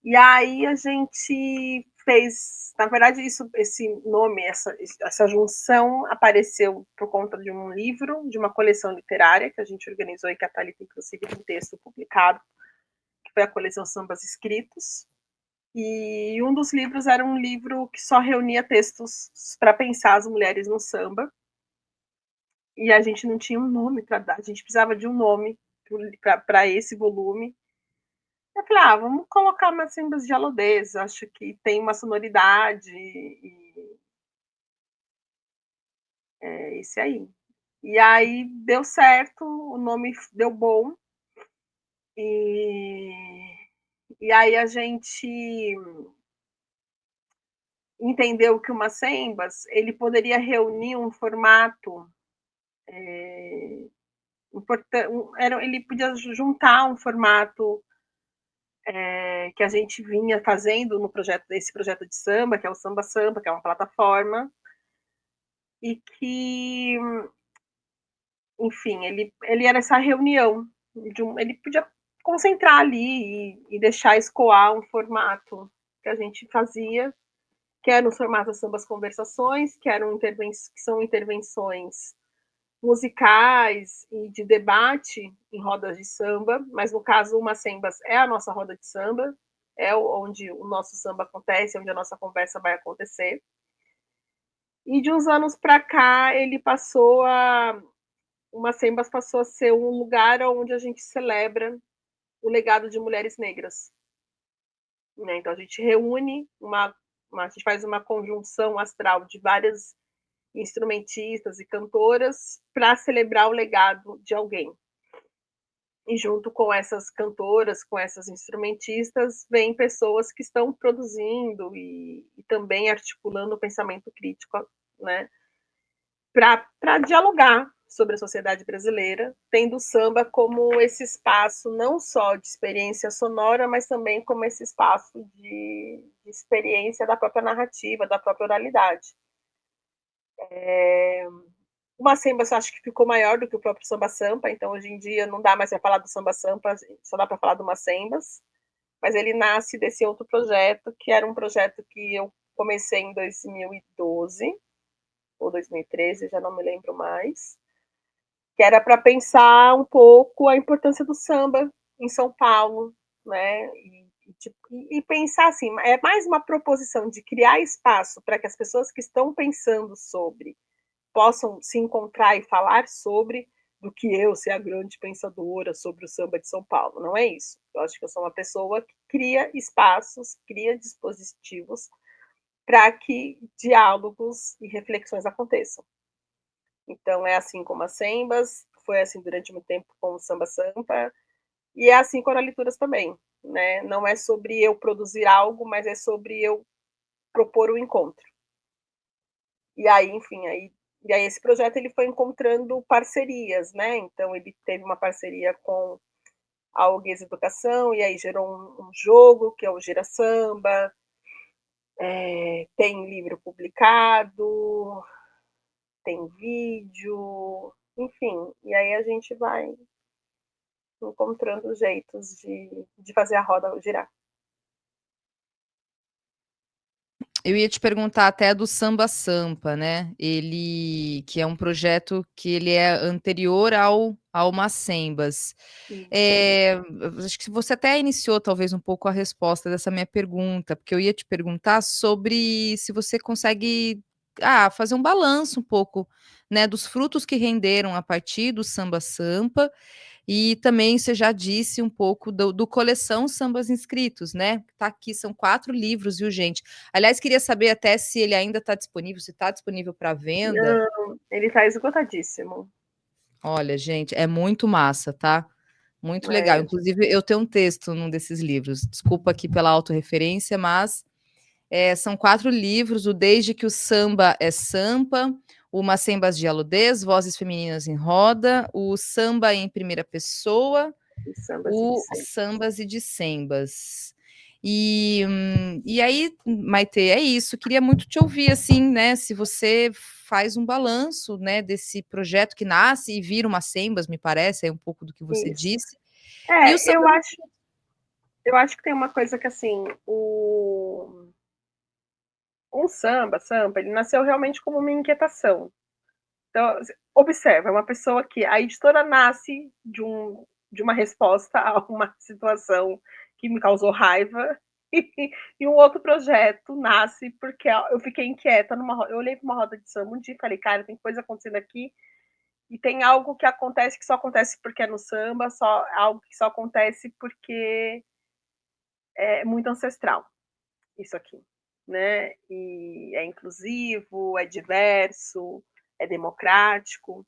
Speaker 2: E aí a gente fez, na verdade, esse nome, essa junção apareceu por conta de um livro, de uma coleção literária que a gente organizou e que a Thalita, inclusive, tem um texto publicado, que foi a coleção Sambas Escritos. E um dos livros era um livro que só reunia textos para pensar as mulheres no samba. E a gente não tinha um nome para dar, a gente precisava de um nome para esse volume. Eu falei, vamos colocar umas sambas de alodês, acho que tem uma sonoridade e é isso aí. E aí deu certo, o nome deu bom. E aí a gente entendeu que o Macembas ele poderia reunir um formato ele podia juntar um formato que a gente vinha fazendo no esse projeto de samba, que é o Samba Sampa, que é uma plataforma, e que, enfim, ele era essa reunião, ele podia concentrar ali e deixar escoar um formato que a gente fazia, que era no formato Sambas Conversações, que são intervenções musicais e de debate em rodas de samba, mas no caso o Macembas é a nossa roda de samba, é onde o nosso samba acontece, onde a nossa conversa vai acontecer. E de uns anos para cá o Macembas passou a ser um lugar onde a gente celebra o legado de mulheres negras. Né? Então a gente reúne a gente faz uma conjunção astral de várias instrumentistas e cantoras para celebrar o legado de alguém. E junto com essas cantoras, com essas instrumentistas, vem pessoas que estão produzindo e também articulando o pensamento crítico, né, para dialogar sobre a sociedade brasileira, tendo o samba como esse espaço não só de experiência sonora, mas também como esse espaço de experiência da própria narrativa, da própria oralidade. O Macemba eu acho que ficou maior do que o próprio Samba Sampa, então hoje em dia não dá mais para falar do Samba Sampa, só dá para falar do Macembas, mas ele nasce desse outro projeto, que era um projeto que eu comecei em 2012, ou 2013, já não me lembro mais, que era para pensar um pouco a importância do samba em São Paulo, né, e pensar assim, é mais uma proposição de criar espaço para que as pessoas que estão pensando sobre possam se encontrar e falar sobre, do que eu ser a grande pensadora sobre o samba de São Paulo. Não é isso. Eu acho que eu sou uma pessoa que cria espaços, cria dispositivos para que diálogos e reflexões aconteçam. Então, é assim com as sambas, foi assim durante muito tempo com o Samba Sampa, e é assim com as leituras também. Né? Não é sobre eu produzir algo, mas é sobre eu propor o encontro. E aí, enfim, e aí esse projeto ele foi encontrando parcerias, né? Então ele teve uma parceria com a Uguês Educação, e aí gerou um jogo, que é o Gira Samba, tem livro publicado, tem vídeo, enfim, e aí a gente vai encontrando jeitos de fazer a roda girar.
Speaker 1: Eu ia te perguntar até do Samba Sampa, né? Ele que é um projeto que ele é anterior ao Macembas. Acho que você até iniciou talvez um pouco a resposta dessa minha pergunta, porque eu ia te perguntar sobre se você consegue fazer um balanço um pouco, né, dos frutos que renderam a partir do Samba Sampa. E também você já disse um pouco do coleção Sambas Inscritos, né? Tá aqui, são 4 livros, viu, gente? Aliás, queria saber até se ele ainda está disponível, se está disponível para venda.
Speaker 2: Não, ele está esgotadíssimo.
Speaker 1: Olha, gente, é muito massa, tá? Muito legal. Inclusive, eu tenho um texto num desses livros. Desculpa aqui pela autorreferência, mas são 4 livros, o Desde que o Samba é Sampa, o Macembas de Aludez, Vozes Femininas em Roda, o Samba em Primeira Pessoa,
Speaker 2: de sambas e de
Speaker 1: O
Speaker 2: sambas.
Speaker 1: Sambas e de Sembas. E aí, Maitê, é isso. Queria muito te ouvir, assim, né? Se você faz um balanço, né, desse projeto que nasce e vira uma Sembas, me parece, é um pouco do que você
Speaker 2: Isso.
Speaker 1: disse. E o
Speaker 2: Eu
Speaker 1: samba.
Speaker 2: acho que tem uma coisa que, assim, um samba, ele nasceu realmente como uma inquietação. Então, observa, é uma pessoa que a editora nasce de uma resposta a uma situação que me causou raiva, e um outro projeto nasce porque eu fiquei inquieta. Eu olhei para uma roda de samba um dia e falei, cara, tem coisa acontecendo aqui, e tem algo que acontece que só acontece porque é no samba, algo que só acontece porque é muito ancestral, isso aqui, né? E é inclusivo, é diverso, é democrático.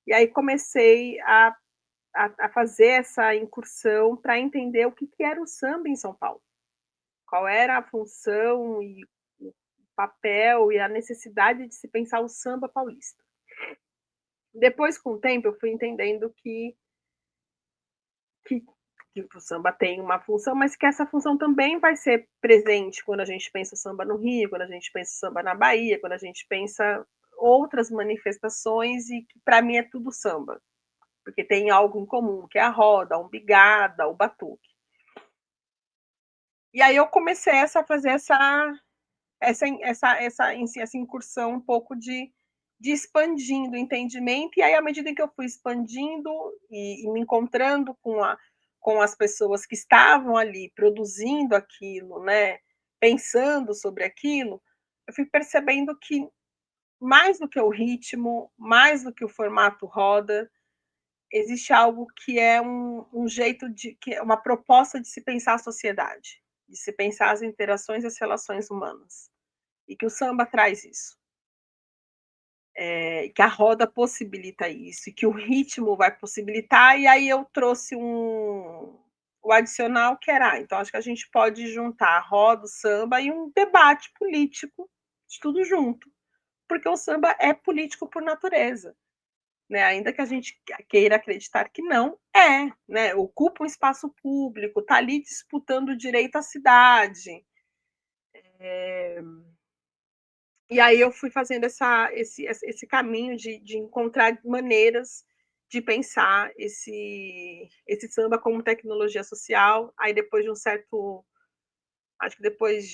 Speaker 2: E aí comecei a fazer essa incursão para entender o que era o samba em São Paulo. Qual era a função e o papel e a necessidade de se pensar o samba paulista. Depois, com o tempo, eu fui entendendo que, que o samba tem uma função, mas que essa função também vai ser presente quando a gente pensa o samba no Rio, quando a gente pensa o samba na Bahia, quando a gente pensa outras manifestações, e que para mim é tudo samba, porque tem algo em comum, que é a roda, a umbigada, o batuque. E aí eu comecei a fazer essa incursão um pouco de expandindo o entendimento, e aí à medida que eu fui expandindo e me encontrando com as pessoas que estavam ali produzindo aquilo, né, pensando sobre aquilo, eu fui percebendo que mais do que o ritmo, mais do que o formato roda, existe algo que é um jeito que é uma proposta de se pensar a sociedade, de se pensar as interações e as relações humanas. E que o samba traz isso. Que a roda possibilita isso, e que o ritmo vai possibilitar, e aí eu trouxe o adicional que era, então acho que a gente pode juntar a roda, o samba e um debate político de tudo junto, porque o samba é político por natureza. Né, ainda que a gente queira acreditar que não, né, ocupa um espaço público, está ali disputando o direito à cidade. E aí eu fui fazendo esse caminho de encontrar maneiras de pensar esse samba como tecnologia social. Aí depois de um certo, acho que depois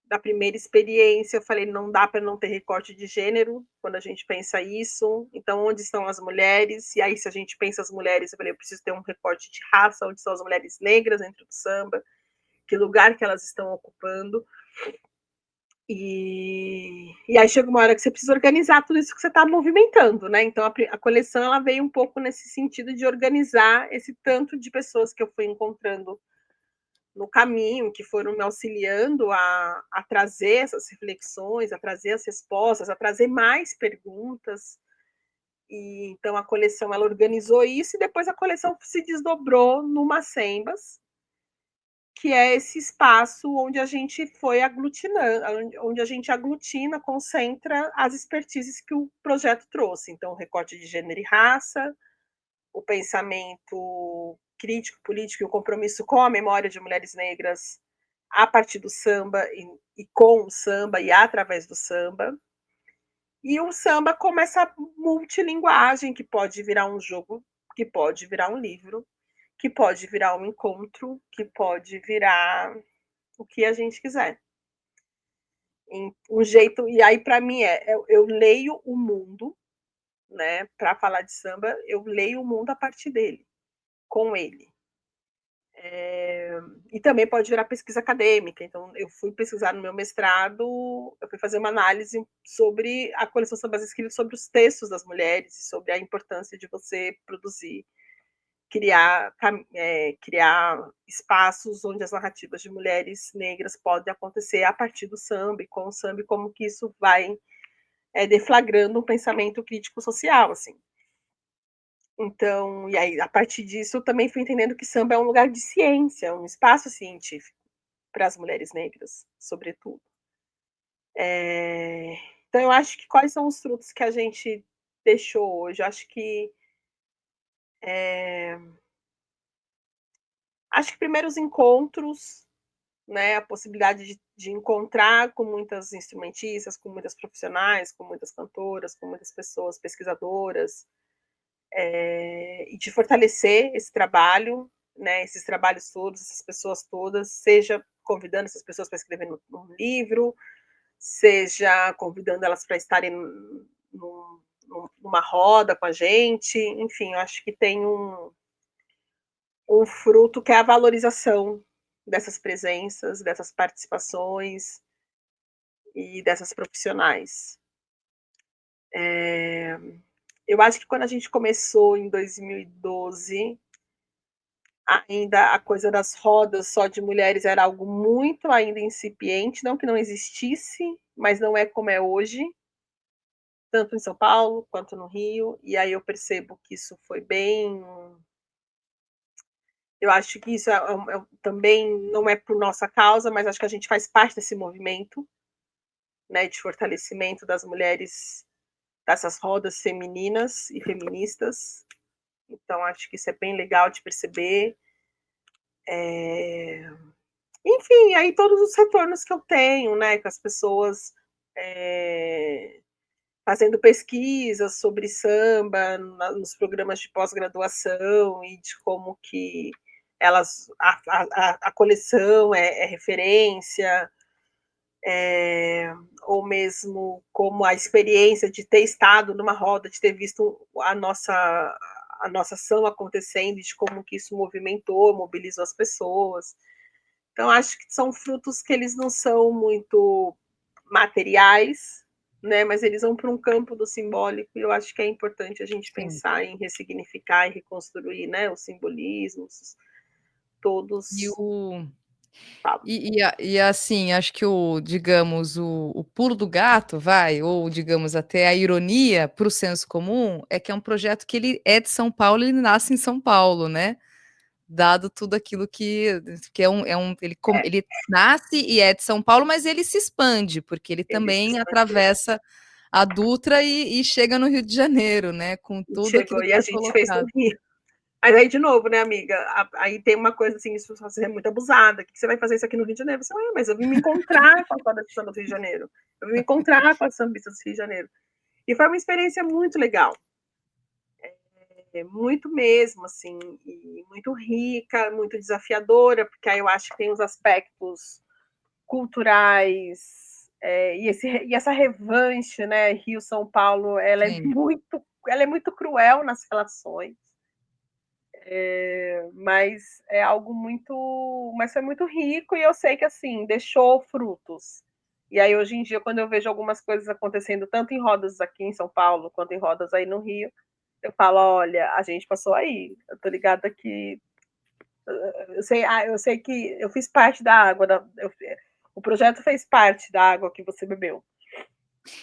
Speaker 2: da primeira experiência, eu falei, não dá para não ter recorte de gênero quando a gente pensa isso. Então, onde estão as mulheres? E aí, se a gente pensa as mulheres, eu falei, eu preciso ter um recorte de raça, onde estão as mulheres negras dentro do samba, que lugar que elas estão ocupando. E aí chega uma hora que você precisa organizar tudo isso que você está movimentando, né? Então a coleção ela veio um pouco nesse sentido de organizar esse tanto de pessoas que eu fui encontrando no caminho, que foram me auxiliando a trazer essas reflexões, a trazer as respostas, a trazer mais perguntas. E então a coleção ela organizou isso, e depois a coleção se desdobrou numa Sembas, que é esse espaço onde a gente foi aglutinando, onde a gente aglutina, concentra as expertises que o projeto trouxe. Então, o recorte de gênero e raça, o pensamento crítico, político e o compromisso com a memória de mulheres negras a partir do samba e com o samba e através do samba. E o samba como essa multilinguagem que pode virar um jogo, que pode virar um livro, que pode virar um encontro, que pode virar o que a gente quiser. Um jeito, e aí para mim eu leio o mundo, né? Para falar de samba, eu leio o mundo a partir dele, com ele. E também pode virar pesquisa acadêmica. Então, eu fui pesquisar no meu mestrado, eu fui fazer uma análise sobre a coleção Sambas Escritos, sobre os textos das mulheres e sobre a importância de você produzir, criar espaços onde as narrativas de mulheres negras podem acontecer a partir do samba, e com o samba, como que isso vai deflagrando um pensamento crítico social, assim. Então, e aí, a partir disso, eu também fui entendendo que samba é um lugar de ciência, um espaço científico para as mulheres negras, sobretudo. Então, eu acho que quais são os frutos que a gente deixou hoje? Eu acho que Acho que primeiro os encontros, né, a possibilidade de encontrar com muitas instrumentistas, com muitas profissionais, com muitas cantoras, com muitas pessoas pesquisadoras, e de fortalecer esse trabalho, né, esses trabalhos todos, essas pessoas todas, seja convidando essas pessoas para escrever num livro, seja convidando elas para estarem numa roda com a gente, enfim, eu acho que tem um fruto que é a valorização dessas presenças, dessas participações e dessas profissionais. Eu acho que quando a gente começou em 2012, ainda a coisa das rodas só de mulheres era algo muito ainda incipiente, não que não existisse, mas não é como é hoje, tanto em São Paulo quanto no Rio, e aí eu percebo que isso foi bem. Eu acho que isso também não é por nossa causa, mas acho que a gente faz parte desse movimento, né, de fortalecimento das mulheres, dessas rodas femininas e feministas. Então, acho que isso é bem legal de perceber. Enfim, aí todos os retornos que eu tenho, né, com as pessoas fazendo pesquisas sobre samba nos programas de pós-graduação e de como que elas a coleção é referência, ou mesmo como a experiência de ter estado numa roda, de ter visto a nossa ação acontecendo e de como que isso movimentou, mobilizou as pessoas. Então, acho que são frutos que eles não são muito materiais, né, mas eles vão para um campo do simbólico e eu acho que é importante a gente
Speaker 1: Sim.
Speaker 2: pensar em ressignificar e reconstruir, né, os simbolismos
Speaker 1: E
Speaker 2: todos.
Speaker 1: o
Speaker 2: Fala.
Speaker 1: assim, acho que digamos, o pulo do gato, vai, ou digamos até a ironia para o senso comum, é que é um projeto que ele é de São Paulo, ele nasce em São Paulo, né? Dado tudo aquilo que ele nasce e é de São Paulo, mas ele se expande, porque ele
Speaker 2: Ele se
Speaker 1: também
Speaker 2: expandiu.
Speaker 1: atravessa a Dutra e chega no Rio de Janeiro, né? Com tudo aquilo
Speaker 2: Chegou
Speaker 1: que
Speaker 2: e a
Speaker 1: foi
Speaker 2: gente fez no
Speaker 1: colocado.
Speaker 2: Rio. Mas aí, de novo, né, amiga? Aí tem uma coisa assim, isso você é muito abusada. O que você vai fazer isso aqui no Rio de Janeiro? Você, mas eu vim me encontrar com a roda de samba do Rio de Janeiro. Eu vim me encontrar com as sambistas do Rio de Janeiro. E foi uma experiência muito legal. Muito mesmo, assim, e muito rica, muito desafiadora, porque aí eu acho que tem os aspectos culturais, e essa revanche, né, Rio-São Paulo,
Speaker 1: Sim.
Speaker 2: ela é muito cruel nas relações, mas é algo muito, mas foi muito rico e eu sei que, assim, deixou frutos. E aí, hoje em dia, quando eu vejo algumas coisas acontecendo, tanto em rodas aqui em São Paulo, quanto em rodas aí no Rio, eu falo, olha, a gente passou aí. Eu tô ligada que eu sei que eu fiz parte da água, o projeto fez parte da água que você bebeu.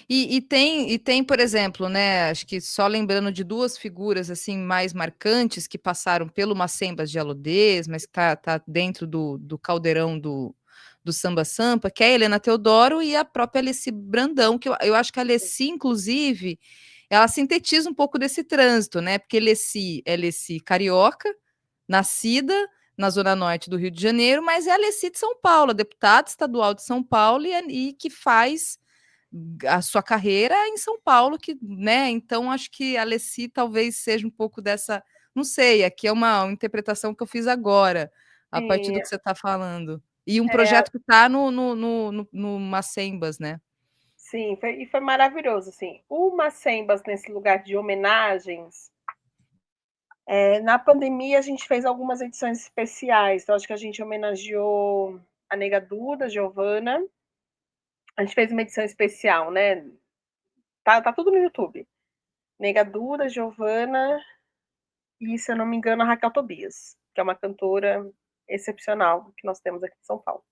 Speaker 1: E tem, por exemplo, né? Acho que só lembrando de duas figuras assim mais marcantes que passaram pelo Macembas de Alodês, mas que tá dentro do caldeirão do Samba Sampa, que é a Helena Teodoro e a própria Alessi Brandão, que eu acho que a Alessi, inclusive, ela sintetiza um pouco desse trânsito, né? Porque Alessi é Alessi carioca, nascida na zona norte do Rio de Janeiro, mas é a Alessi de São Paulo, deputada estadual de São Paulo e que faz a sua carreira em São Paulo, que, né? Então acho que a Alessi talvez seja um pouco dessa, não sei, aqui é uma interpretação que eu fiz agora, a partir
Speaker 2: Sim,
Speaker 1: do que você está falando. E um
Speaker 2: é,
Speaker 1: projeto que está no Macembas, né?
Speaker 2: sim, e foi maravilhoso, assim. O Macembas, nesse lugar de homenagens, na pandemia a gente fez algumas edições especiais. Então, acho que a gente homenageou a Nega Duda, Giovana. A gente fez uma edição especial, né? Tá tudo no YouTube. Nega Duda, Giovana e, se eu não me engano, a Raquel Tobias, que é uma cantora excepcional que nós temos aqui em São Paulo.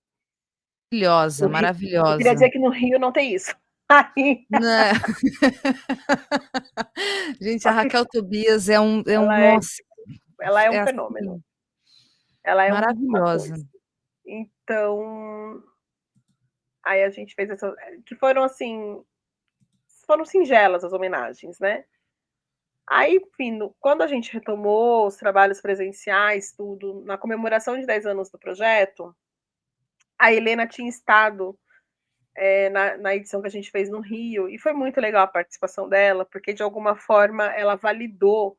Speaker 1: Maravilhosa,
Speaker 2: Eu queria dizer
Speaker 1: maravilhosa.
Speaker 2: que no Rio não tem isso. Aí,
Speaker 1: Né? Gente, a
Speaker 2: só que
Speaker 1: Raquel Tobias
Speaker 2: ela é,
Speaker 1: nossa,
Speaker 2: ela é um
Speaker 1: é
Speaker 2: fenômeno.
Speaker 1: assim,
Speaker 2: Ela é uma
Speaker 1: maravilhosa.
Speaker 2: coisa. Então, aí a gente fez essa. Que foram assim. Foram singelas as homenagens, né? Aí, enfim, quando a gente retomou os trabalhos presenciais, tudo, na comemoração de 10 anos do projeto, a Helena tinha estado na edição que a gente fez no Rio, e foi muito legal a participação dela, porque de alguma forma ela validou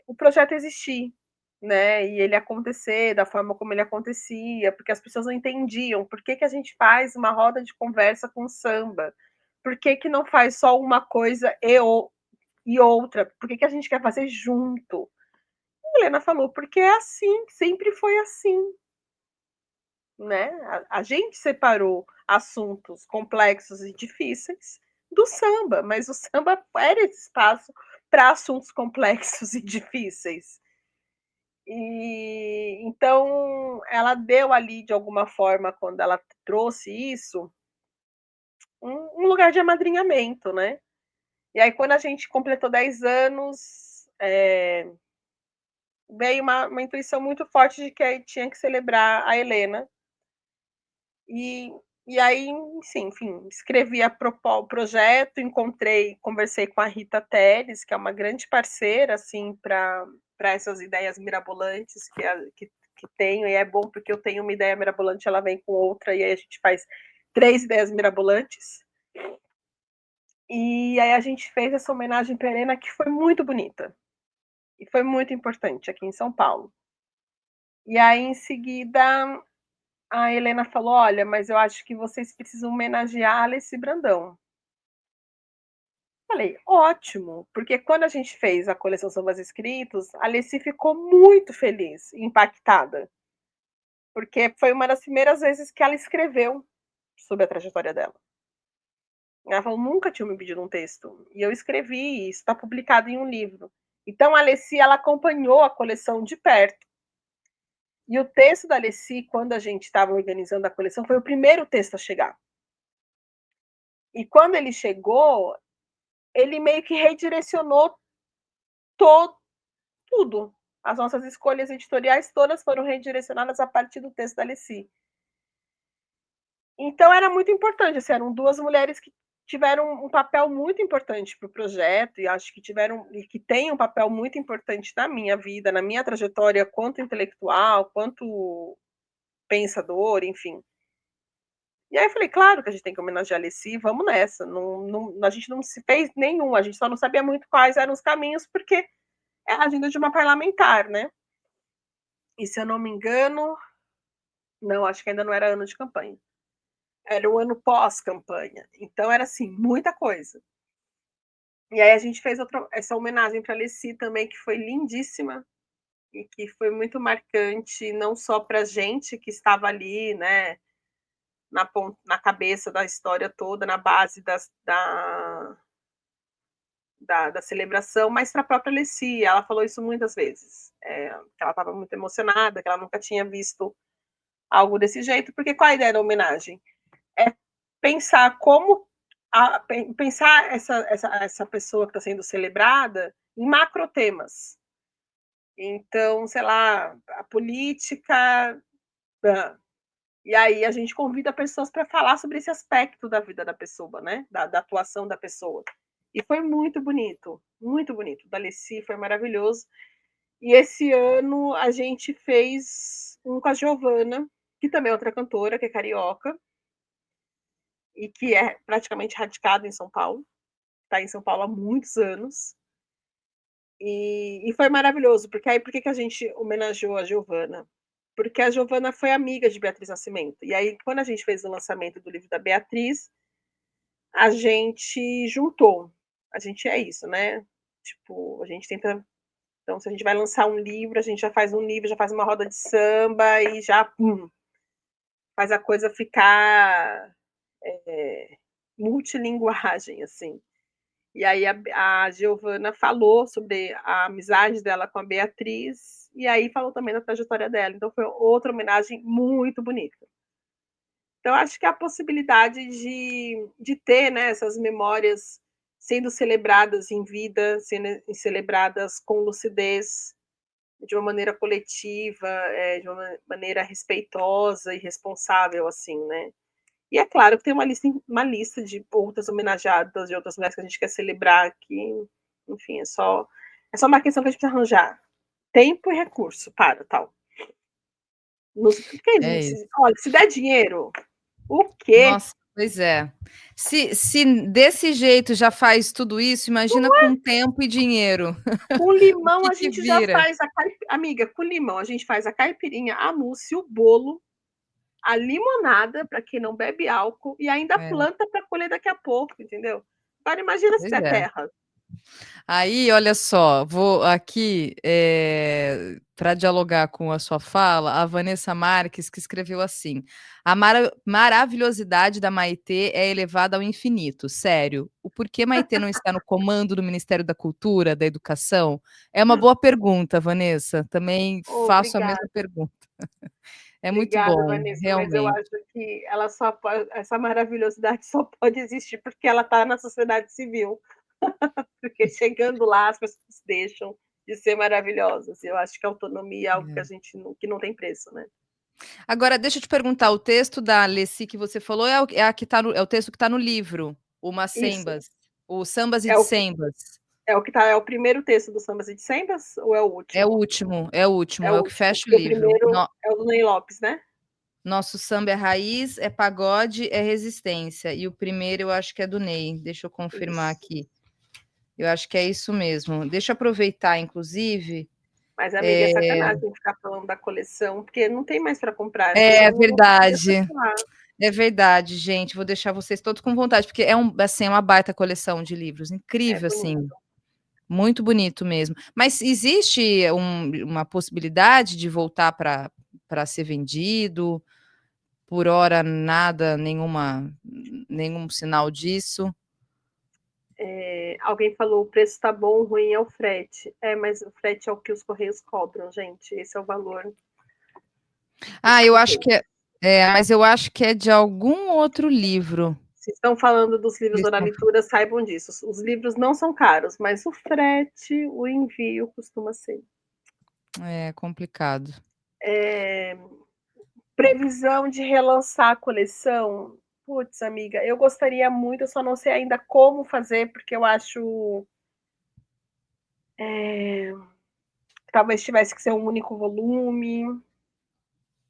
Speaker 2: o projeto existir, né? E ele acontecer da forma como ele acontecia, porque as pessoas não entendiam por que a gente faz uma roda de conversa com samba, por que não faz só uma coisa e outra, por que a gente quer fazer junto? A Helena falou, porque é assim, sempre foi assim, né? A gente separou assuntos complexos e difíceis do samba, mas o samba era esse espaço para assuntos complexos e difíceis. E então ela deu ali de alguma forma, quando ela trouxe isso, um lugar de amadrinhamento, né? E aí quando a gente completou 10 anos, veio uma intuição muito forte de que aí tinha que celebrar a Helena. E aí, sim, enfim, escrevi o projeto, conversei com a Rita Teles, que é uma grande parceira, assim, para essas ideias mirabolantes que tenho, e é bom porque eu tenho uma ideia mirabolante, ela vem com outra, e aí a gente faz 3 ideias mirabolantes. E aí a gente fez essa homenagem para Helena, que foi muito bonita, e foi muito importante aqui em São Paulo. E aí, em seguida, a Helena falou: olha, mas eu acho que vocês precisam homenagear a Alessi Brandão. Falei, ótimo, porque quando a gente fez a coleção Sambas Escritos, a Alessi ficou muito feliz, impactada, porque foi uma das primeiras vezes que ela escreveu sobre a trajetória dela. Ela falou, nunca tinha me pedido um texto, e eu escrevi, isso está publicado em um livro. Então a Alessi, ela acompanhou a coleção de perto. E o texto da Alessi, quando a gente estava organizando a coleção, foi o primeiro texto a chegar. E quando ele chegou, ele meio que redirecionou tudo. As nossas escolhas editoriais todas foram redirecionadas a partir do texto da Alessi. Então era muito importante, assim, eram 2 mulheres que tiveram um papel muito importante para o projeto, e acho que têm um papel muito importante na minha vida, na minha trajetória, quanto intelectual, quanto pensador, enfim. E aí eu falei, claro que a gente tem que homenagear a Alessi, vamos nessa. A gente não se fez nenhum, a gente só não sabia muito quais eram os caminhos, porque é a agenda de uma parlamentar, né? E se eu não me engano, não, acho que ainda não era ano de campanha. Era o ano pós-campanha. Então era assim, muita coisa. E aí a gente fez essa homenagem para a Alessi também, que foi lindíssima e que foi muito marcante, não só para a gente que estava ali, né, na cabeça da história toda, na base da celebração, mas para a própria Alessi. Ela falou isso muitas vezes, que ela estava muito emocionada, que ela nunca tinha visto algo desse jeito, porque qual a ideia da homenagem? É pensar pensar essa pessoa que está sendo celebrada em macrotemas. Então, sei lá, a política. E aí a gente convida pessoas para falar sobre esse aspecto da vida da pessoa, né? Da atuação da pessoa. E foi muito bonito, muito bonito. Da Alessi foi maravilhoso. E esse ano a gente fez um com a Giovana, que também é outra cantora, que é carioca, e que é praticamente radicada em São Paulo. Está em São Paulo há muitos anos. E foi maravilhoso, porque aí por que a gente homenageou a Giovana? Porque a Giovana foi amiga de Beatriz Nascimento. E aí, quando a gente fez o lançamento do livro da Beatriz, a gente juntou. A gente é isso, né? Tipo, a gente tenta. Então, se a gente vai lançar um livro, a gente já faz um livro, já faz uma roda de samba e já faz a coisa ficar multilinguagem, assim. E aí a Giovana falou sobre a amizade dela com a Beatriz, e aí falou também da trajetória dela. Então foi outra homenagem muito bonita. Então acho que a possibilidade de ter, né, essas memórias sendo celebradas em vida, sendo celebradas com lucidez, de uma maneira coletiva, de uma maneira respeitosa e responsável, assim, né? E é claro que tem uma lista de outras homenageadas, de outras mulheres que a gente quer celebrar aqui, enfim, é só uma questão que a gente precisa arranjar tempo e recurso para tal. Porque,
Speaker 1: É
Speaker 2: gente,
Speaker 1: isso.
Speaker 2: olha, se der dinheiro, o quê?
Speaker 1: Nossa, pois é. Se desse jeito já faz tudo isso, imagina com tempo e dinheiro.
Speaker 2: Com
Speaker 1: O
Speaker 2: limão
Speaker 1: que
Speaker 2: a
Speaker 1: que
Speaker 2: gente já
Speaker 1: vira?
Speaker 2: faz amiga, com limão a gente faz a caipirinha, a mousse, o bolo, a limonada, para quem não bebe álcool, e ainda
Speaker 1: É,
Speaker 2: planta para colher daqui a pouco, entendeu? Agora imagina se
Speaker 1: pois
Speaker 2: der
Speaker 1: é.
Speaker 2: terra.
Speaker 1: Aí, olha só, vou aqui, para dialogar com a sua fala, a Vanessa Marques, que escreveu assim: "A maravilhosidade da Maitê é elevada ao infinito, sério. O porquê Maitê não está no comando do Ministério da Cultura, da Educação? É uma boa pergunta, Vanessa, também
Speaker 2: Oh,
Speaker 1: faço a mesma
Speaker 2: obrigada,
Speaker 1: pergunta. É muito
Speaker 2: obrigada,
Speaker 1: bom,
Speaker 2: Vanessa, mas eu
Speaker 1: realmente.
Speaker 2: acho que ela só pode, essa maravilhosidade só pode existir porque ela está na sociedade civil, porque chegando lá as pessoas deixam de ser maravilhosas. Eu acho que a autonomia é algo que a
Speaker 1: É.
Speaker 2: gente que não tem preço, né?
Speaker 1: Agora deixa eu te perguntar, o texto da Alessi que você falou é a que tá no é o texto que está no livro, o
Speaker 2: Isso,
Speaker 1: Massembas, o Sambas e
Speaker 2: é o que
Speaker 1: Dissembas.
Speaker 2: é o primeiro texto do Sambas e Dissembas ou é o último? É o
Speaker 1: É o que
Speaker 2: último,
Speaker 1: fecha o
Speaker 2: porque o
Speaker 1: livro.
Speaker 2: primeiro é o do Ney Lopes, né?
Speaker 1: Nosso samba é raiz, é pagode, é resistência. E o primeiro eu acho que é do Ney. Deixa eu confirmar
Speaker 2: Isso.
Speaker 1: aqui. Eu acho que é isso mesmo. Deixa eu aproveitar, inclusive.
Speaker 2: Mas, amiga, é sacanagem ficar falando da coleção, porque não tem mais para comprar,
Speaker 1: É
Speaker 2: senão eu podia
Speaker 1: verdade.
Speaker 2: continuar.
Speaker 1: É verdade, gente. Vou deixar vocês todos com vontade, porque assim, é uma baita coleção de livros.
Speaker 2: É
Speaker 1: Incrível, assim.
Speaker 2: bonito.
Speaker 1: Muito bonito mesmo. Mas existe uma possibilidade de voltar para ser vendido? Por hora, nada, nenhum sinal disso.
Speaker 2: Alguém falou: o preço está bom, o ruim é o frete. Mas o frete é o que os Correios cobram, gente. Esse é o valor dos
Speaker 1: Ah, eu acho
Speaker 2: Correios.
Speaker 1: que mas eu acho que é de algum outro livro.
Speaker 2: Se estão falando dos livros
Speaker 1: Eles
Speaker 2: da
Speaker 1: estão
Speaker 2: Namitura, saibam disso. Os livros não são caros, mas o frete, o envio costuma ser.
Speaker 1: É complicado.
Speaker 2: Previsão de relançar a coleção? Putz, amiga, eu gostaria muito, eu só não sei ainda como fazer, porque eu acho que talvez tivesse que ser um único volume.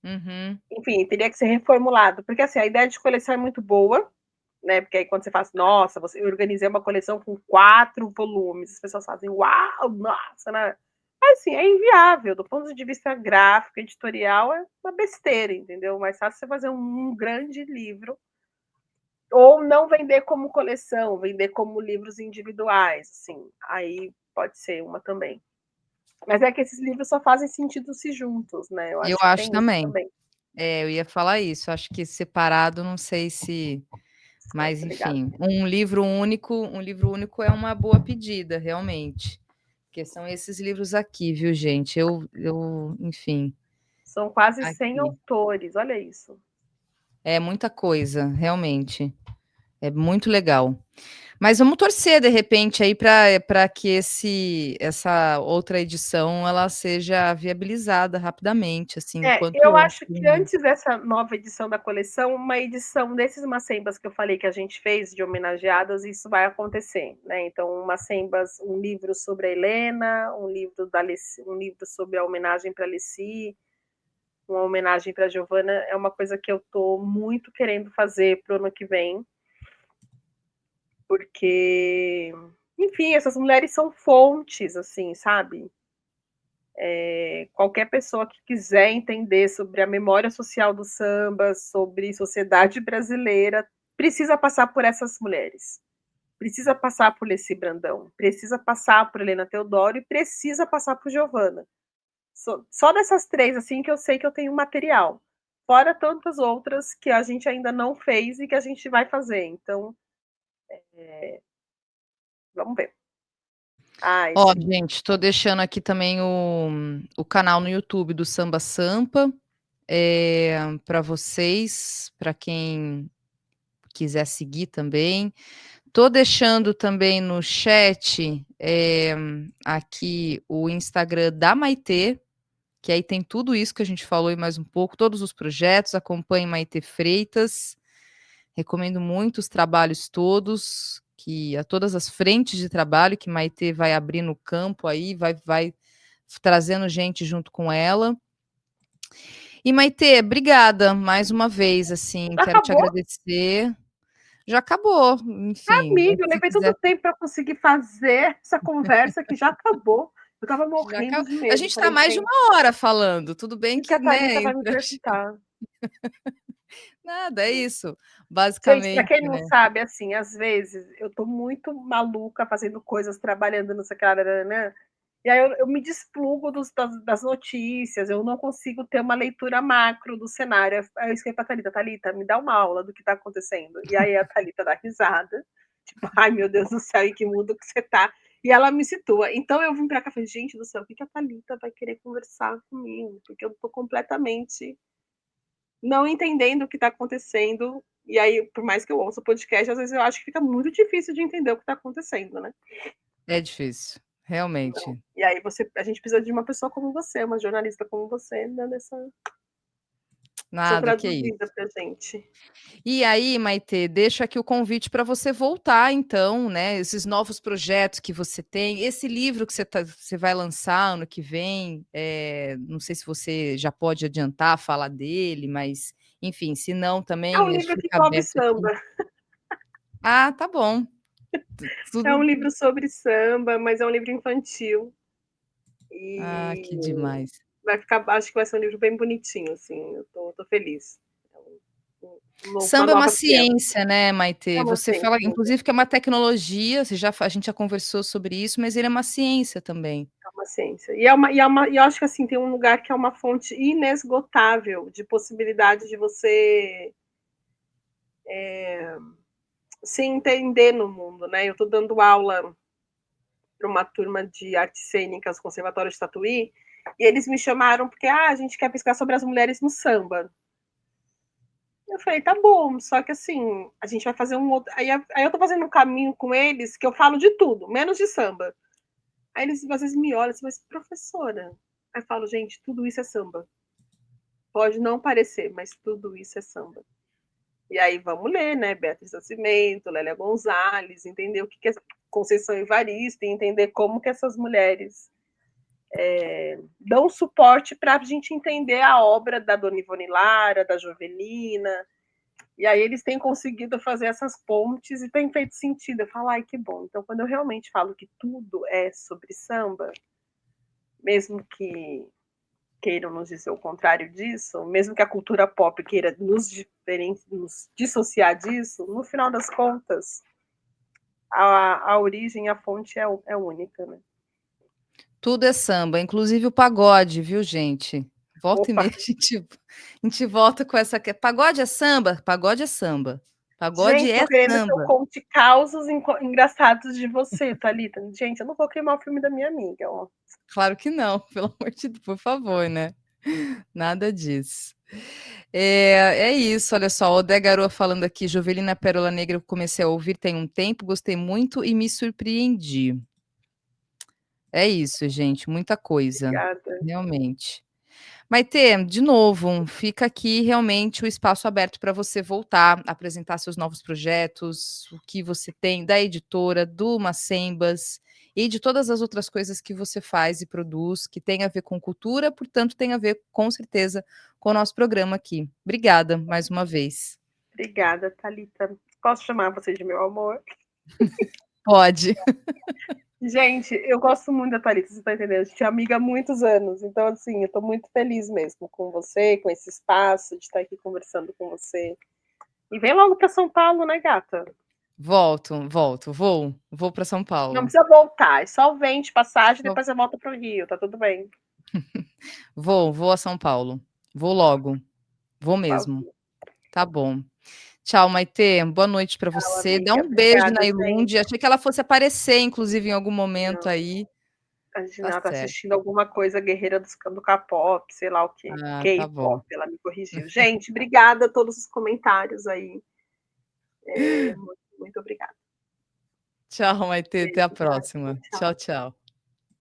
Speaker 1: Uhum.
Speaker 2: Enfim, teria que ser reformulado. Porque assim, a ideia de coleção é muito boa, né? Porque aí quando você faz, nossa, eu organizei uma coleção com 4 volumes, as pessoas fazem, uau, nossa, né? Mas assim, é inviável, do ponto de vista gráfico, editorial, é uma besteira, entendeu? Mais fácil você fazer um grande livro, ou não vender como coleção, vender como livros individuais, assim, aí pode ser uma também. Mas é que esses livros só fazem sentido se juntos, né? Eu
Speaker 1: Eu
Speaker 2: acho que
Speaker 1: acho
Speaker 2: tem isso
Speaker 1: também.
Speaker 2: também.
Speaker 1: Eu ia falar isso. Acho que separado, não sei se. Mas,
Speaker 2: Obrigada.
Speaker 1: enfim, um livro único é uma boa pedida, realmente. Porque são esses livros aqui, viu, gente? Enfim,
Speaker 2: São quase 100
Speaker 1: aqui.
Speaker 2: autores, olha isso.
Speaker 1: É muita coisa, realmente. É muito legal. Mas vamos torcer, de repente, aí para que essa outra edição ela seja viabilizada rapidamente, assim, o quanto
Speaker 2: Eu
Speaker 1: antes.
Speaker 2: acho que antes dessa nova edição da coleção, uma edição desses Macembas que eu falei que a gente fez de homenageadas, isso vai acontecer, né? Então, Macembas, um livro sobre a Helena, um livro sobre a homenagem para a Alessi, uma homenagem para a Giovana, é uma coisa que eu estou muito querendo fazer para o ano que vem, porque, enfim, essas mulheres são fontes, assim, sabe? Qualquer pessoa que quiser entender sobre a memória social do samba, sobre sociedade brasileira, precisa passar por essas mulheres. Precisa passar por Leci Brandão, precisa passar por Helena Teodoro e precisa passar por Giovana. Só dessas três, assim, que eu sei que eu tenho material. Fora tantas outras que a gente ainda não fez e que a gente vai fazer. Então, vamos ver. Ai,
Speaker 1: Ó,
Speaker 2: gente.
Speaker 1: gente, estou deixando aqui também o canal no YouTube do Samba Sampa, para vocês, para quem quiser seguir também. Tô deixando também no chat, aqui o Instagram da Maitê, que aí tem tudo isso que a gente falou e mais um pouco, todos os projetos, acompanhe Maitê Freitas. Recomendo muito os trabalhos todos que a todas as frentes de trabalho que Maitê vai abrir no campo aí, vai trazendo gente junto com ela. E Maitê, obrigada mais uma vez, assim,
Speaker 2: Já
Speaker 1: quero te
Speaker 2: acabou?
Speaker 1: agradecer. Já acabou, enfim,
Speaker 2: Amiga, eu
Speaker 1: se
Speaker 2: levei
Speaker 1: quiser
Speaker 2: tanto tempo para conseguir fazer essa conversa que já acabou. Eu estava
Speaker 1: já
Speaker 2: morrendo
Speaker 1: acabou.
Speaker 2: de
Speaker 1: A
Speaker 2: medo.
Speaker 1: gente está
Speaker 2: Falei,
Speaker 1: mais de
Speaker 2: gente,
Speaker 1: 1 hora falando, tudo
Speaker 2: o
Speaker 1: bem
Speaker 2: que que
Speaker 1: que,
Speaker 2: a
Speaker 1: né,
Speaker 2: Thalita vai me
Speaker 1: entre
Speaker 2: perguntar?
Speaker 1: nada, é isso,
Speaker 2: Gente, para
Speaker 1: basicamente,
Speaker 2: quem não
Speaker 1: né.
Speaker 2: sabe, assim, às vezes eu tô muito maluca fazendo coisas, trabalhando, não sei o que, né? E aí eu me desplugo das notícias, eu não consigo ter uma leitura macro do cenário. Aí eu escrevo para a Thalita, Thalita, me dá uma aula do que está acontecendo. E aí a Thalita dá risada, tipo, ai meu Deus do céu, em que mundo que você tá? E ela me situa. Então eu vim para cá e falei, gente do céu, o que a Thalita vai querer conversar comigo? Porque eu tô completamente não entendendo o que está acontecendo. E aí, por mais que eu ouça o podcast, às vezes eu acho que fica muito difícil de entender o que está acontecendo, né?
Speaker 1: É difícil,
Speaker 2: Não.
Speaker 1: realmente.
Speaker 2: E aí a gente precisa de uma pessoa como você, uma jornalista como você, dando essa
Speaker 1: Nada, que
Speaker 2: traduzida
Speaker 1: isso.
Speaker 2: pra gente.
Speaker 1: E aí, Maitê, deixo aqui o convite para você voltar então, né, esses novos projetos que você tem, esse livro que você vai lançar ano que vem, não sei se você já pode adiantar, falar dele, mas, enfim, se não
Speaker 2: É um
Speaker 1: também
Speaker 2: livro que
Speaker 1: fica
Speaker 2: envolve
Speaker 1: aberto aqui.
Speaker 2: samba.
Speaker 1: Ah, tá bom.
Speaker 2: É um
Speaker 1: Tudo.
Speaker 2: livro sobre samba, mas é um livro infantil.
Speaker 1: Ah,
Speaker 2: E
Speaker 1: que demais.
Speaker 2: vai ficar, acho que vai ser um livro bem bonitinho, assim. Eu tô feliz. É uma
Speaker 1: Samba é uma
Speaker 2: nova criança.
Speaker 1: ciência, né,
Speaker 2: É
Speaker 1: Maitê?
Speaker 2: uma
Speaker 1: Você fala,
Speaker 2: ciência,
Speaker 1: inclusive, que é uma tecnologia, a gente já conversou sobre isso, mas ele é uma ciência também.
Speaker 2: é uma ciência. E eu acho que assim, tem um lugar que é uma fonte inesgotável de possibilidade de você se entender no mundo, né? Eu estou dando aula para uma turma de artes cênicas, Conservatório de Tatuí, e eles me chamaram porque a gente quer pesquisar sobre as mulheres no samba. Eu falei, tá bom, só que assim, a gente vai fazer um outro. Aí eu tô fazendo um caminho com eles que eu falo de tudo, menos de samba. Aí eles às vezes me olham assim, mas professora. Aí eu falo, gente, tudo isso é samba. Pode não parecer, mas tudo isso é samba. E aí vamos ler, né? Beatriz Nascimento, Lélia Gonzalez, entender o que é Conceição Evaristo, e entender como que essas mulheres dão suporte para a gente entender a obra da Dona Ivone Lara, da Jovelina. E aí eles têm conseguido fazer essas pontes e tem feito sentido. Eu falo, ai, que bom. Então, quando eu realmente falo que tudo é sobre samba, mesmo que queiram nos dizer o contrário disso, mesmo que a cultura pop queira nos dissociar disso, no final das contas, a origem, a fonte é única, né?
Speaker 1: Tudo é samba, inclusive o pagode, viu, gente? Volta e
Speaker 2: Opa!
Speaker 1: meia a gente volta com essa que pagode é samba? Pagode é samba. Pagode
Speaker 2: Gente,
Speaker 1: é
Speaker 2: tô querendo que eu
Speaker 1: samba.
Speaker 2: conte causos engraçados de você, Thalita. Gente, eu não vou queimar o filme da minha amiga, ó.
Speaker 1: Claro que não, pelo amor de Deus, por favor, né? Nada disso. É isso, olha só, o Odé Garoa falando aqui, Jovelina Pérola Negra, eu comecei a ouvir tem um tempo, gostei muito e me surpreendi. É isso, gente, muita coisa,
Speaker 2: Obrigada.
Speaker 1: realmente. Maitê, de novo, fica aqui realmente o espaço aberto para você voltar, apresentar seus novos projetos, o que você tem da editora, do Macembas e de todas as outras coisas que você faz e produz, que tem a ver com cultura, portanto, tem a ver, com certeza, com o nosso programa aqui. Obrigada mais uma vez.
Speaker 2: Obrigada, Thalita. Posso chamar você de meu amor?
Speaker 1: Pode.
Speaker 2: Gente, eu gosto muito da Thalita, você tá entendendo? A gente é amiga há muitos anos, então, assim, eu tô muito feliz mesmo com você, com esse espaço, de estar aqui conversando com você. E vem logo para São Paulo, né, gata?
Speaker 1: Volto, vou para São
Speaker 2: Não
Speaker 1: Paulo.
Speaker 2: precisa voltar, é só vem de passagem,
Speaker 1: Só-
Speaker 2: depois você volta pro Rio, tá tudo bem.
Speaker 1: Vou a São Paulo. Vou logo, vou
Speaker 2: Por
Speaker 1: mesmo.
Speaker 2: favor.
Speaker 1: Tá bom. Tchau, Maitê. Boa noite para
Speaker 2: Tchau,
Speaker 1: você. Dá
Speaker 2: amiga.
Speaker 1: um beijo
Speaker 2: Obrigada,
Speaker 1: na
Speaker 2: gente.
Speaker 1: Ilunde. Achei que ela fosse aparecer, inclusive, em algum momento
Speaker 2: Não,
Speaker 1: aí.
Speaker 2: a gente
Speaker 1: Tá
Speaker 2: não tá
Speaker 1: certo.
Speaker 2: assistindo alguma coisa guerreira do K-pop, sei lá o que.
Speaker 1: Ah, tá bom.
Speaker 2: K-pop, ela me corrigiu. Gente, obrigada a todos os comentários aí. Muito, muito obrigada.
Speaker 1: Tchau, Maitê. Até a
Speaker 2: Beijo, tá?
Speaker 1: próxima.
Speaker 2: Tchau.
Speaker 1: Tchau, tchau.